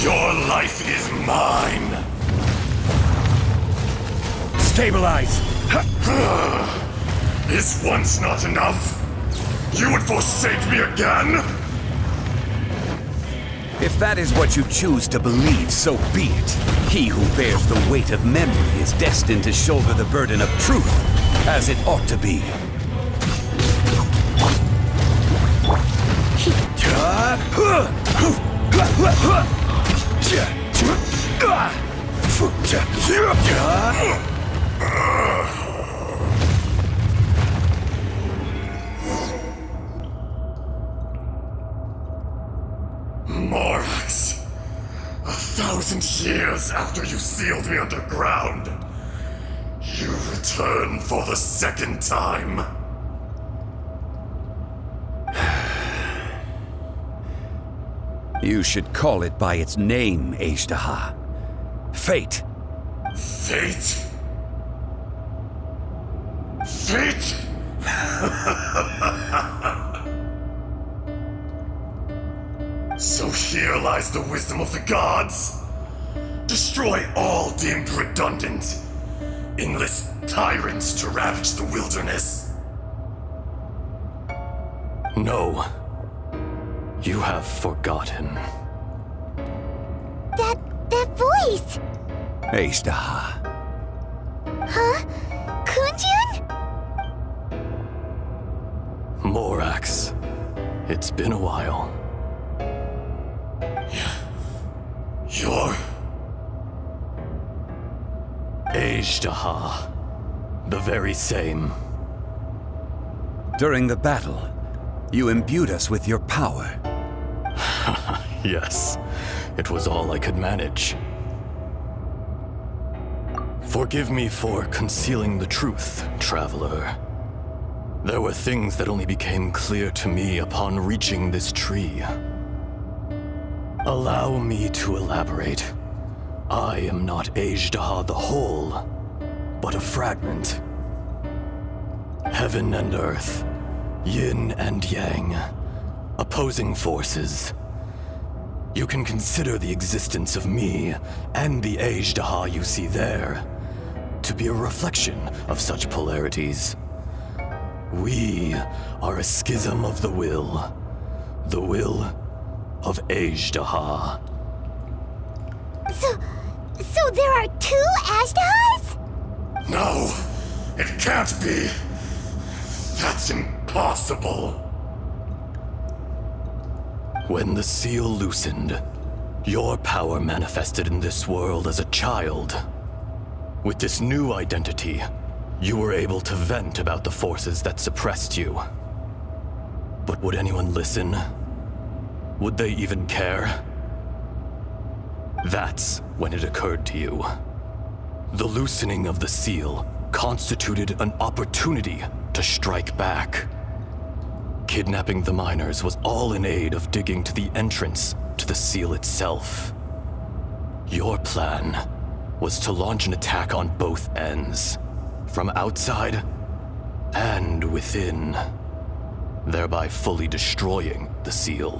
Your life is mine. Stabilize! Is once not enough? You would forsake me again? If that is what you choose to believe, so be it. He who bears the weight of memory is destined to shoulder the burden of truth, as it ought to be. Morax, 1,000 years after you sealed me underground, you return for the second time. You should call it by its name, Ashtar. Fate. Fate? Fate? So here lies the wisdom of the gods. Destroy all deemed redundant. Enlist tyrants to ravage the wilderness. No. You have forgotten. That voice! Ashtar. Huh? Kunjun? Morax. It's been a while. You're... Ashtar. The very same. During the battle, you imbued us with your power. Yes, it was all I could manage. Forgive me for concealing the truth, Traveler. There were things that only became clear to me upon reaching this tree. Allow me to elaborate. I am not Ashtar the whole, but a fragment. Heaven and earth, yin and yang, opposing forces. You can consider the existence of me and the Ashtar you see there to be a reflection of such polarities. We are a schism of the will of Ashtar. So there are two Ashtars? No, it can't be. That's impossible. When the seal loosened, your power manifested in this world as a child. With this new identity, you were able to vent about the forces that suppressed you. But would anyone listen? Would they even care? That's when it occurred to you. The loosening of the seal constituted an opportunity to strike back. Kidnapping the miners was all in aid of digging to the entrance to the seal itself. Your plan was to launch an attack on both ends, from outside and within, thereby fully destroying the seal.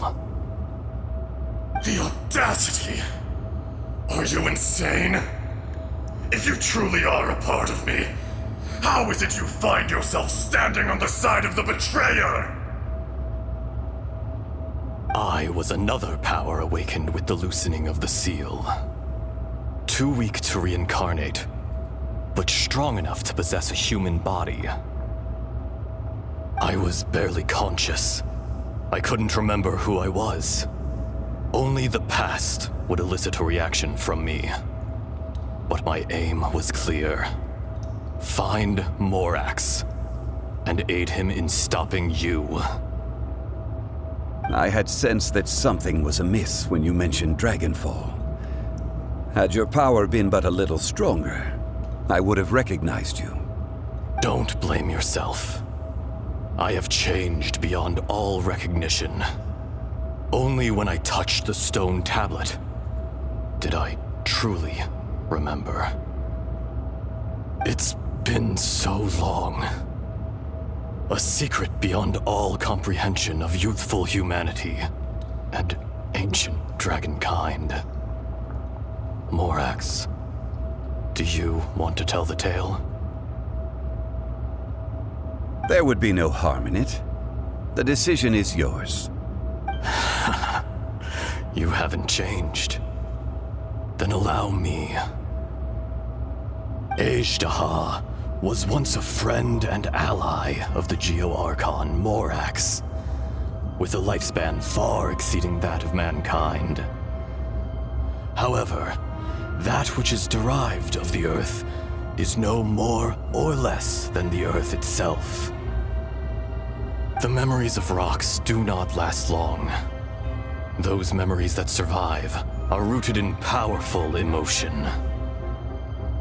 The audacity! Are you insane? If you truly are a part of me, how is it you find yourself standing on the side of the betrayer? I was another power awakened with the loosening of the seal. Too weak to reincarnate, but strong enough to possess a human body. I was barely conscious. I couldn't remember who I was. Only the past would elicit a reaction from me. But my aim was clear. Find Morax and aid him in stopping you. I had sensed that something was amiss when you mentioned Dragonfall. Had your power been but a little stronger, I would have recognized you. Don't blame yourself. I have changed beyond all recognition. Only when I touched the stone tablet did I truly remember. It's been so long. A secret beyond all comprehension of youthful humanity and ancient dragonkind. Morax, do you want to tell the tale? There would be no harm in it. The decision is yours. You haven't changed. Then allow me. Azhdaha was once a friend and ally of the Geo-Archon Morax, with a lifespan far exceeding that of mankind. However, that which is derived of the Earth is no more or less than the Earth itself. The memories of rocks do not last long. Those memories that survive are rooted in powerful emotion.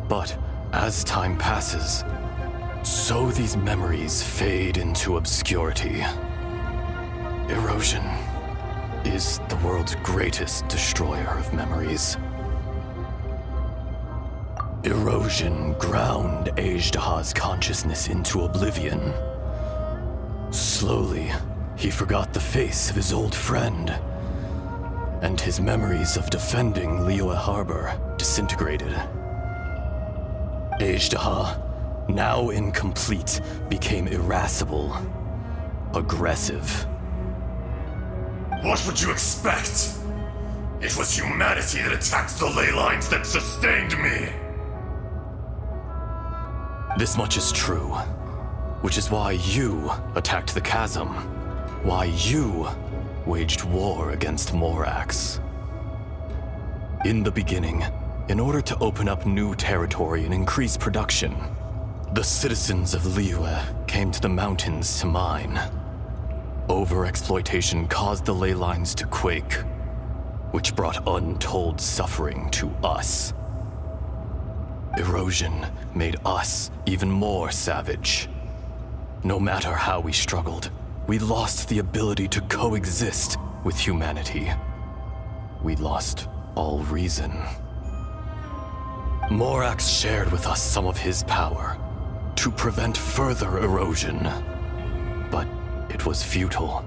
But as time passes, so these memories fade into obscurity. Erosion is the world's greatest destroyer of memories. Erosion ground Azhdaha's consciousness into oblivion. Slowly, he forgot the face of his old friend, and his memories of defending Liyue Harbor disintegrated. Azhdaha, now incomplete, became irascible, aggressive. What would you expect? It was humanity that attacked the ley lines that sustained me. This much is true, which is why you attacked the chasm, why you waged war against Morax. In the beginning, in order to open up new territory and increase production, the citizens of Liyue came to the mountains to mine. Overexploitation caused the ley lines to quake, which brought untold suffering to us. Erosion made us even more savage. No matter how we struggled, we lost the ability to coexist with humanity. We lost all reason. Morax shared with us some of his power to prevent further erosion, but it was futile.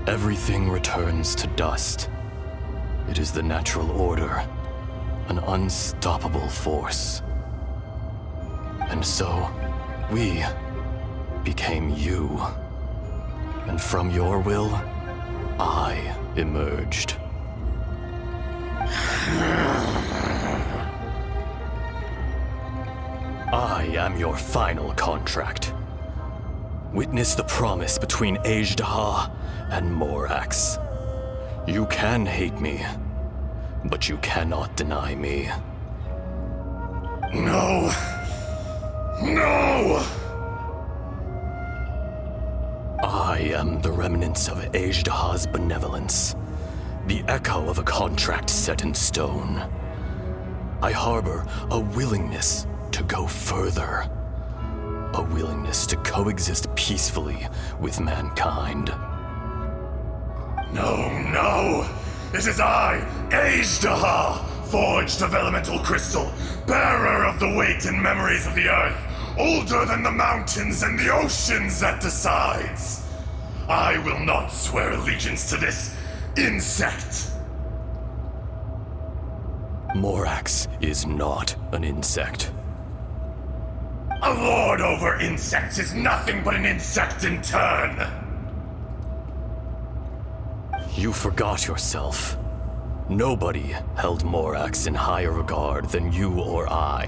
Everything returns to dust. It is the natural order, an unstoppable force. And so, we became you. And from your will, I emerged. I am your final contract. Witness the promise between Azhdaha and Morax. You can hate me, but you cannot deny me. No! No! I am the remnants of Azhdaha's benevolence, the echo of a contract set in stone. I harbor a willingness to go further. A willingness to coexist peacefully with mankind. No! It is I, Azhdaha, forged of elemental crystal, bearer of the weight and memories of the earth, older than the mountains and the oceans that decides. I will not swear allegiance to this insect. Morax is not an insect. A lord over insects is nothing but an insect in turn. You forgot yourself. Nobody held Morax in higher regard than you or I.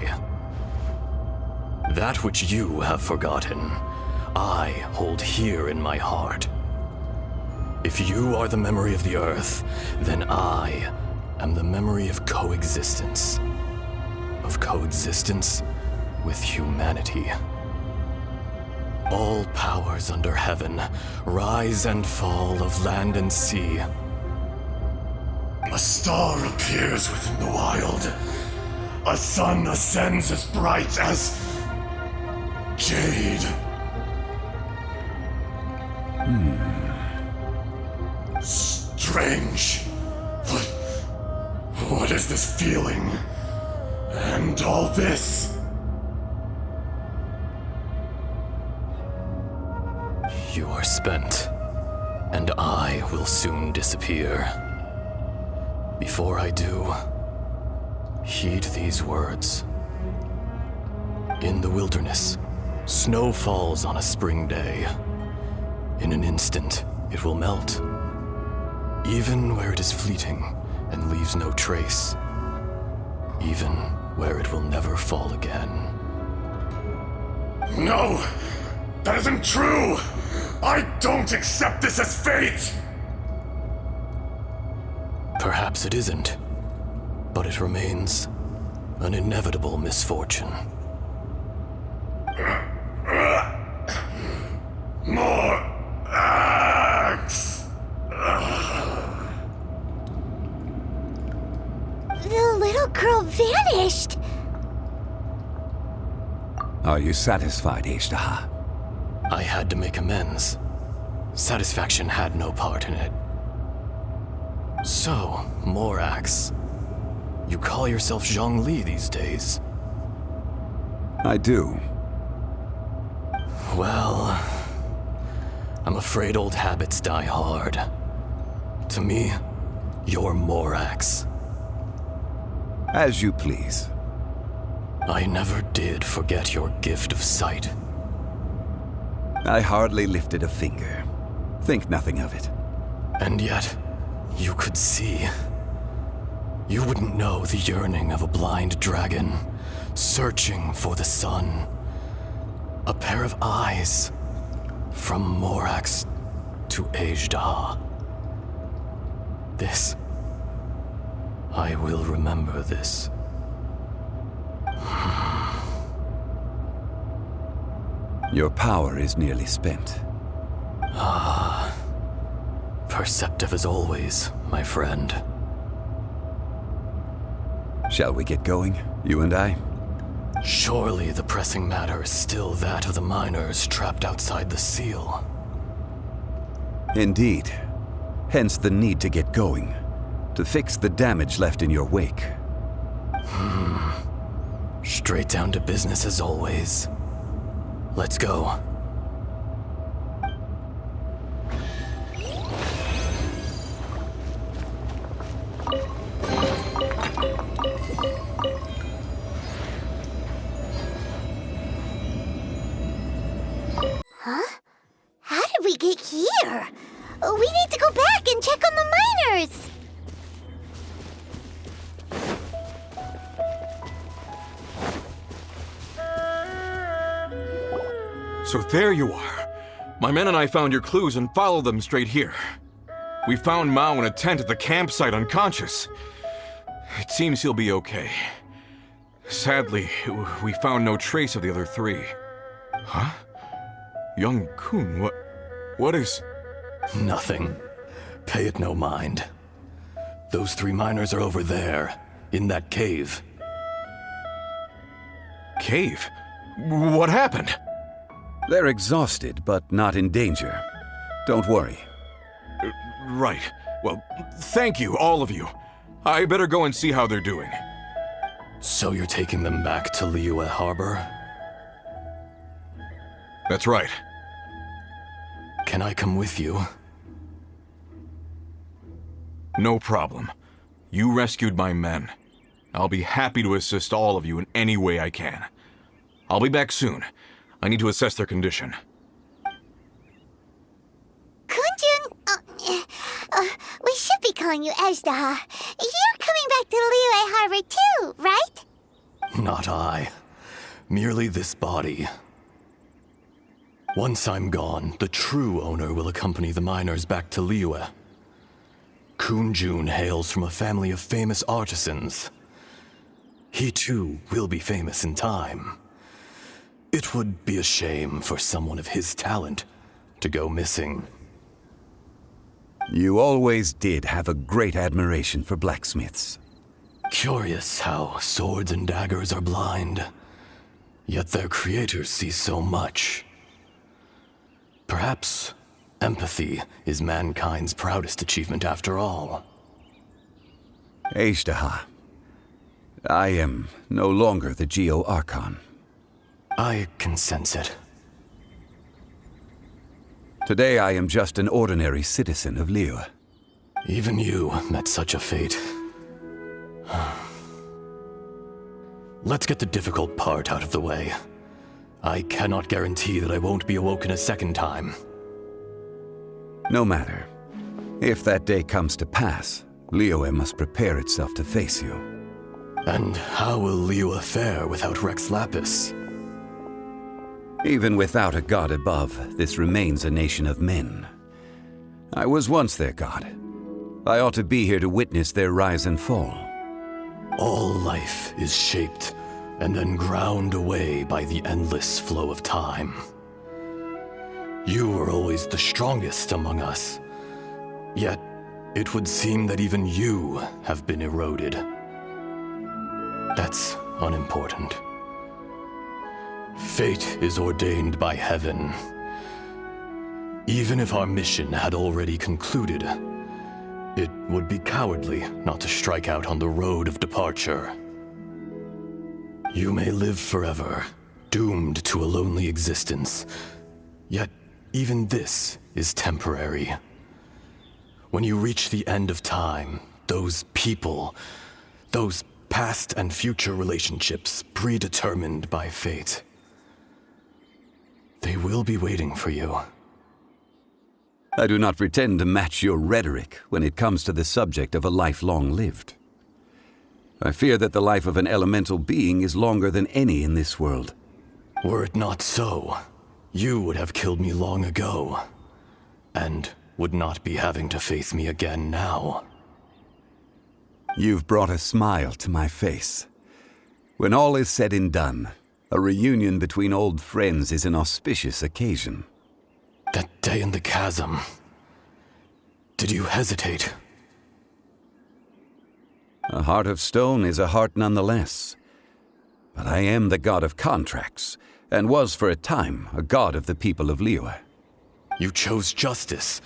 That which you have forgotten, I hold here in my heart. If you are the memory of the Earth, then I am the memory of coexistence. Of coexistence with humanity. All powers under heaven, rise and fall of land and sea. A star appears within the wild. A sun ascends as bright as jade. Strange. What is this feeling? And all this? You are spent, and I will soon disappear. Before I do, heed these words. In the wilderness, snow falls on a spring day. In an instant, it will melt. Even where it is fleeting and leaves no trace. Even where it will never fall again. No! That isn't true! I don't accept this as fate! Perhaps it isn't, but it remains an inevitable misfortune. More axe! The little girl vanished! Are you satisfied, Azhdaha? I had to make amends. Satisfaction had no part in it. So, Morax, you call yourself Zhongli these days? I do. Well, I'm afraid old habits die hard. To me, you're Morax. As you please. I never did forget your gift of sight. I hardly lifted a finger. Think nothing of it. And yet, you could see. You wouldn't know the yearning of a blind dragon, searching for the sun. A pair of eyes, from Morax to Azhdaha. This, I will remember this. Your power is nearly spent. Perceptive as always, my friend. Shall we get going, you and I? Surely the pressing matter is still that of the miners trapped outside the seal. Indeed. Hence the need to get going. To fix the damage left in your wake. Straight down to business as always. Let's go. Huh? How did we get here? We need to go back and check on the miners! So there you are. My men and I found your clues and followed them straight here. We found Mao in a tent at the campsite unconscious. It seems he'll be okay. Sadly, we found no trace of the other three. Huh? Young Kun, what is... Nothing. Pay it no mind. Those 3 miners are over there, in that cave. Cave? What happened? They're exhausted, but not in danger. Don't worry. Right. Well, thank you, all of you. I better go and see how they're doing. So you're taking them back to Liyue Harbor? That's right. Can I come with you? No problem. You rescued my men. I'll be happy to assist all of you in any way I can. I'll be back soon. I need to assess their condition. Kunjun, we should be calling you Azhdaha. You're coming back to Liyue Harbor too, right? Not I. Merely this body. Once I'm gone, the true owner will accompany the miners back to Liyue. Kunjun hails from a family of famous artisans. He too will be famous in time. It would be a shame for someone of his talent to go missing. You always did have a great admiration for blacksmiths. Curious how swords and daggers are blind, yet their creators see so much. Perhaps empathy is mankind's proudest achievement after all. Azhdaha, I am no longer the Geo-Archon. I can sense it. Today I am just an ordinary citizen of Liyue. Even you met such a fate. Let's get the difficult part out of the way. I cannot guarantee that I won't be awoken a second time. No matter. If that day comes to pass, Liyue must prepare itself to face you. And how will Liyue fare without Rex Lapis? Even without a god above, this remains a nation of men. I was once their god. I ought to be here to witness their rise and fall. All life is shaped and then ground away by the endless flow of time. You were always the strongest among us, yet it would seem that even you have been eroded. That's unimportant. Fate is ordained by heaven. Even if our mission had already concluded, it would be cowardly not to strike out on the road of departure. You may live forever, doomed to a lonely existence, yet even this is temporary. When you reach the end of time, those people, those past and future relationships predetermined by fate, they will be waiting for you. I do not pretend to match your rhetoric when it comes to the subject of a life long lived. I fear that the life of an elemental being is longer than any in this world. Were it not so, you would have killed me long ago, and would not be having to face me again now. You've brought a smile to my face. When all is said and done, a reunion between old friends is an auspicious occasion. That day in the chasm, did you hesitate? A heart of stone is a heart nonetheless. But I am the god of contracts, and was for a time a god of the people of Liyue. You chose justice,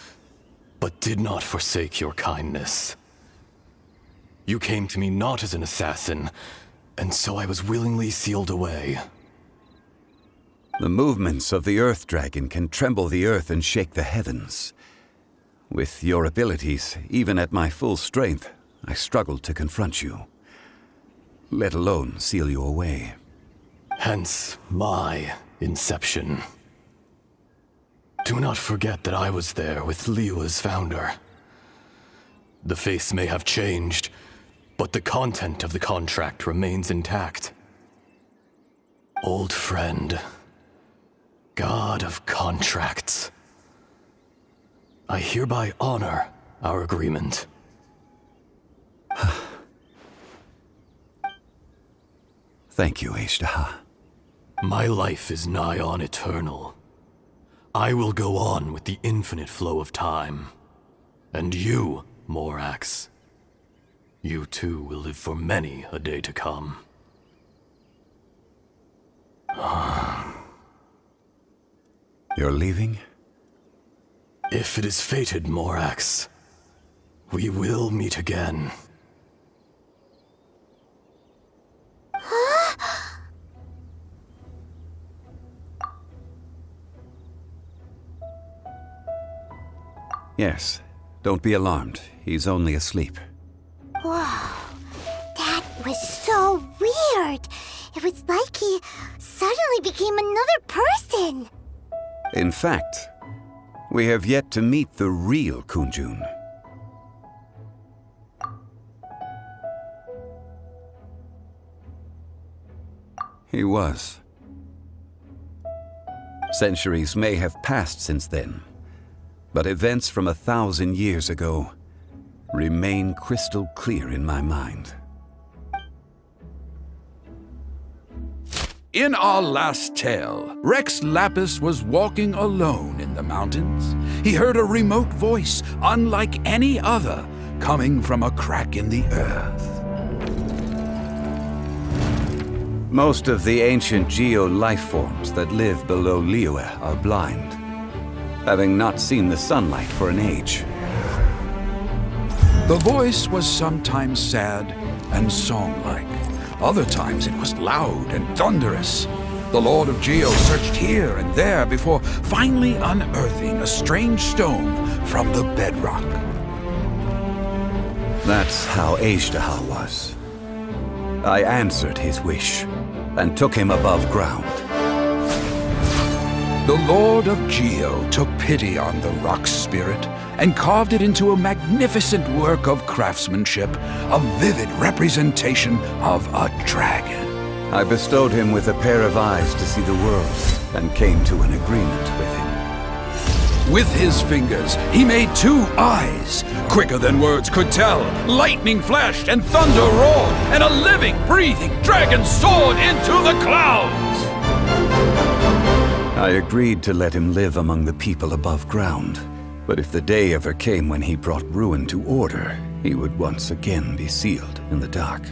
but did not forsake your kindness. You came to me not as an assassin, and so I was willingly sealed away. The movements of the Earth Dragon can tremble the earth and shake the heavens. With your abilities, even at my full strength, I struggled to confront you, let alone seal you away. Hence my inception. Do not forget that I was there with Liyue's founder. The face may have changed, but the content of the contract remains intact. Old friend, god of contracts, I hereby honor our agreement. Thank you, Azhdaha. My life is nigh on eternal. I will go on with the infinite flow of time. And you, Morax, You too will live for many a day to come. You're leaving? If it is fated, Morax, we will meet again. Yes. Don't be alarmed. He's only asleep. Whoa, that was so weird. It was like he suddenly became another person. In fact, we have yet to meet the real Kunjun. He was. Centuries may have passed since then, but events from 1,000 years ago remain crystal clear in my mind. In our last tale, Rex Lapis was walking alone in the mountains. He heard a remote voice, unlike any other, coming from a crack in the earth. Most of the ancient geo-life forms that live below Liyue are blind, having not seen the sunlight for an age. The voice was sometimes sad and song-like. Other times it was loud and thunderous. The Lord of Geo searched here and there before finally unearthing a strange stone from the bedrock. That's how Azhdaha was. I answered his wish and took him above ground. The Lord of Geo took pity on the rock spirit and carved it into a magnificent work of craftsmanship, a vivid representation of a dragon. I bestowed him with a pair of eyes to see the world and came to an agreement with him. With his fingers, he made 2 eyes. Quicker than words could tell, lightning flashed and thunder roared, and a living, breathing dragon soared into the clouds. I agreed to let him live among the people above ground, but if the day ever came when he brought ruin to order, he would once again be sealed in the dark.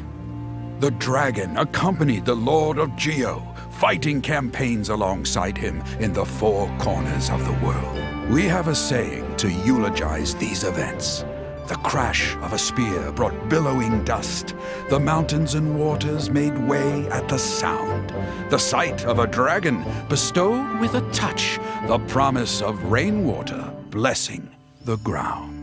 The dragon accompanied the Lord of Geo, fighting campaigns alongside him in the 4 corners of the world. We have a saying to eulogize these events. The crash of a spear brought billowing dust. The mountains and waters made way at the sound. The sight of a dragon bestowed with a touch the promise of rainwater blessing the ground.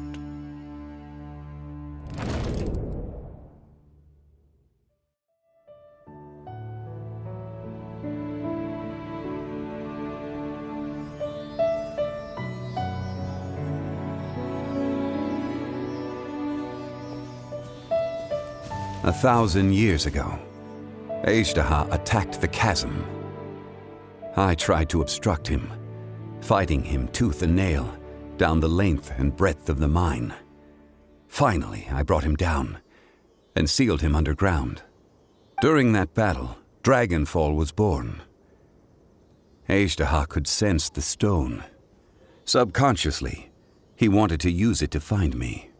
A 1,000 years ago, Azhdaha attacked the chasm. I tried to obstruct him, fighting him tooth and nail down the length and breadth of the mine. Finally, I brought him down and sealed him underground. During that battle, Dragonfall was born. Azhdaha could sense the stone. Subconsciously, he wanted to use it to find me.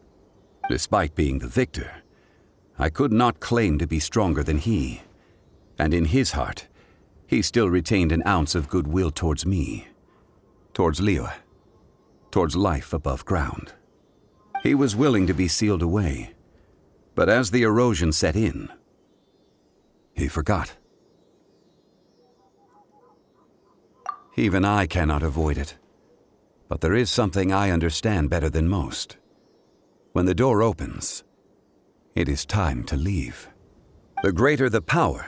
Despite being the victor, I could not claim to be stronger than he, and in his heart, he still retained an ounce of goodwill towards me, towards Liyue, towards life above ground. He was willing to be sealed away, but as the erosion set in, he forgot. Even I cannot avoid it, but there is something I understand better than most. When the door opens, it is time to leave. The greater the power,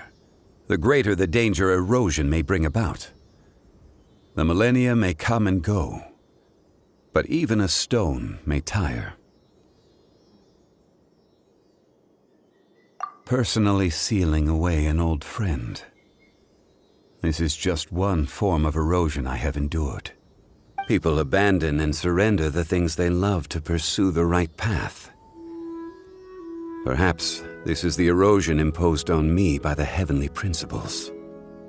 the greater the danger erosion may bring about. The millennia may come and go, but even a stone may tire. Personally sealing away an old friend. This is just one form of erosion I have endured. People abandon and surrender the things they love to pursue the right path. Perhaps this is the erosion imposed on me by the heavenly principles.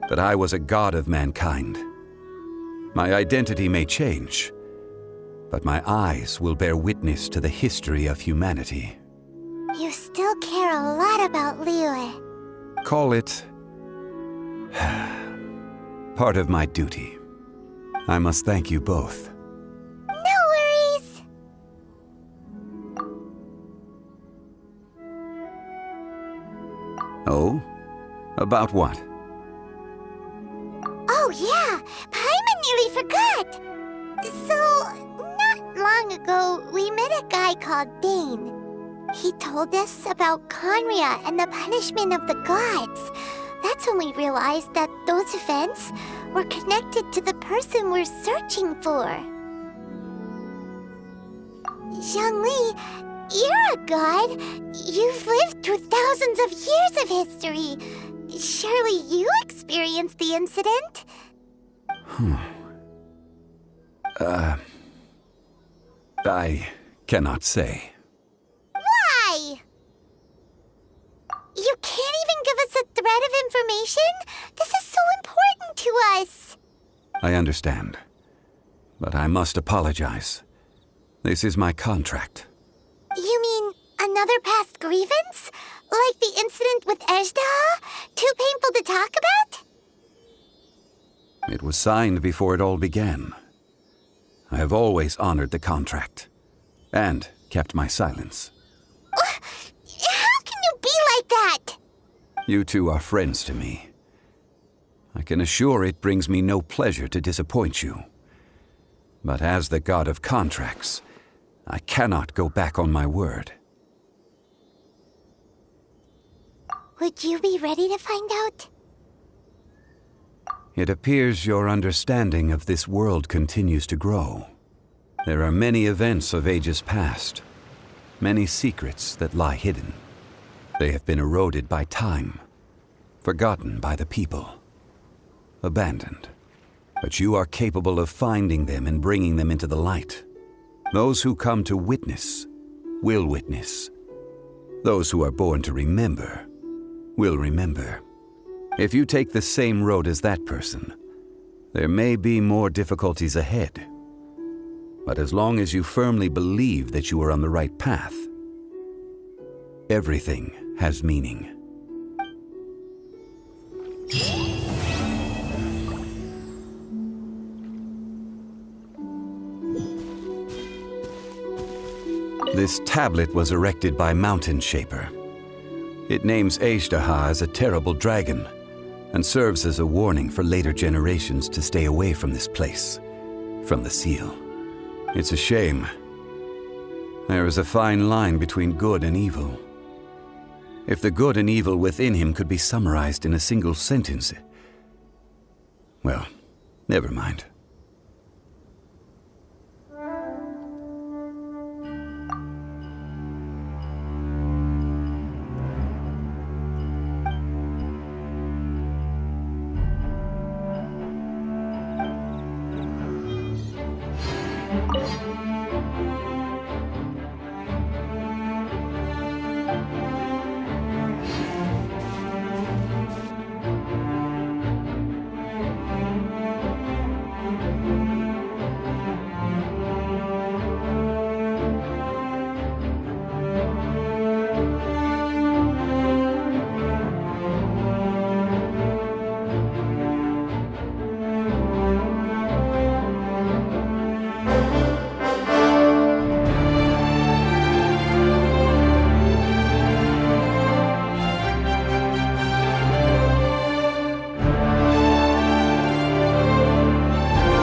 That I was a god of mankind. My identity may change, but my eyes will bear witness to the history of humanity. You still care a lot about Liyue. Call it part of my duty. I must thank you both. No worries. Oh? About what? Oh yeah, Paimon nearly forgot. So, not long ago, we met a guy called Dane. He told us about Khaenri'ah and the punishment of the gods. That's when we realized that those events were connected to the person we're searching for. Zhongli, you're a god. You've lived through thousands of years of history. Surely you experienced the incident? I cannot say. Why? You can't even give us a thread of information? This is so important to us. I understand. But I must apologize. This is my contract. You mean another past grievance? Like the incident with Ejdah? Too painful to talk about? It was signed before it all began. I have always honored the contract. And kept my silence. How can you be like that? You two are friends to me. I can assure it brings me no pleasure to disappoint you. But as the god of contracts, I cannot go back on my word. Would you be ready to find out? It appears your understanding of this world continues to grow. There are many events of ages past, many secrets that lie hidden. They have been eroded by time, forgotten by the people, abandoned. But you are capable of finding them and bringing them into the light. Those who come to witness will witness. Those who are born to remember will remember. If you take the same road as that person, there may be more difficulties ahead. But as long as you firmly believe that you are on the right path, everything has meaning. This tablet was erected by Mountain Shaper. It names Ejdah as a terrible dragon and serves as a warning for later generations to stay away from this place, from the seal. It's a shame. There is a fine line between good and evil. If the good and evil within him could be summarized in a single sentence, well, never mind.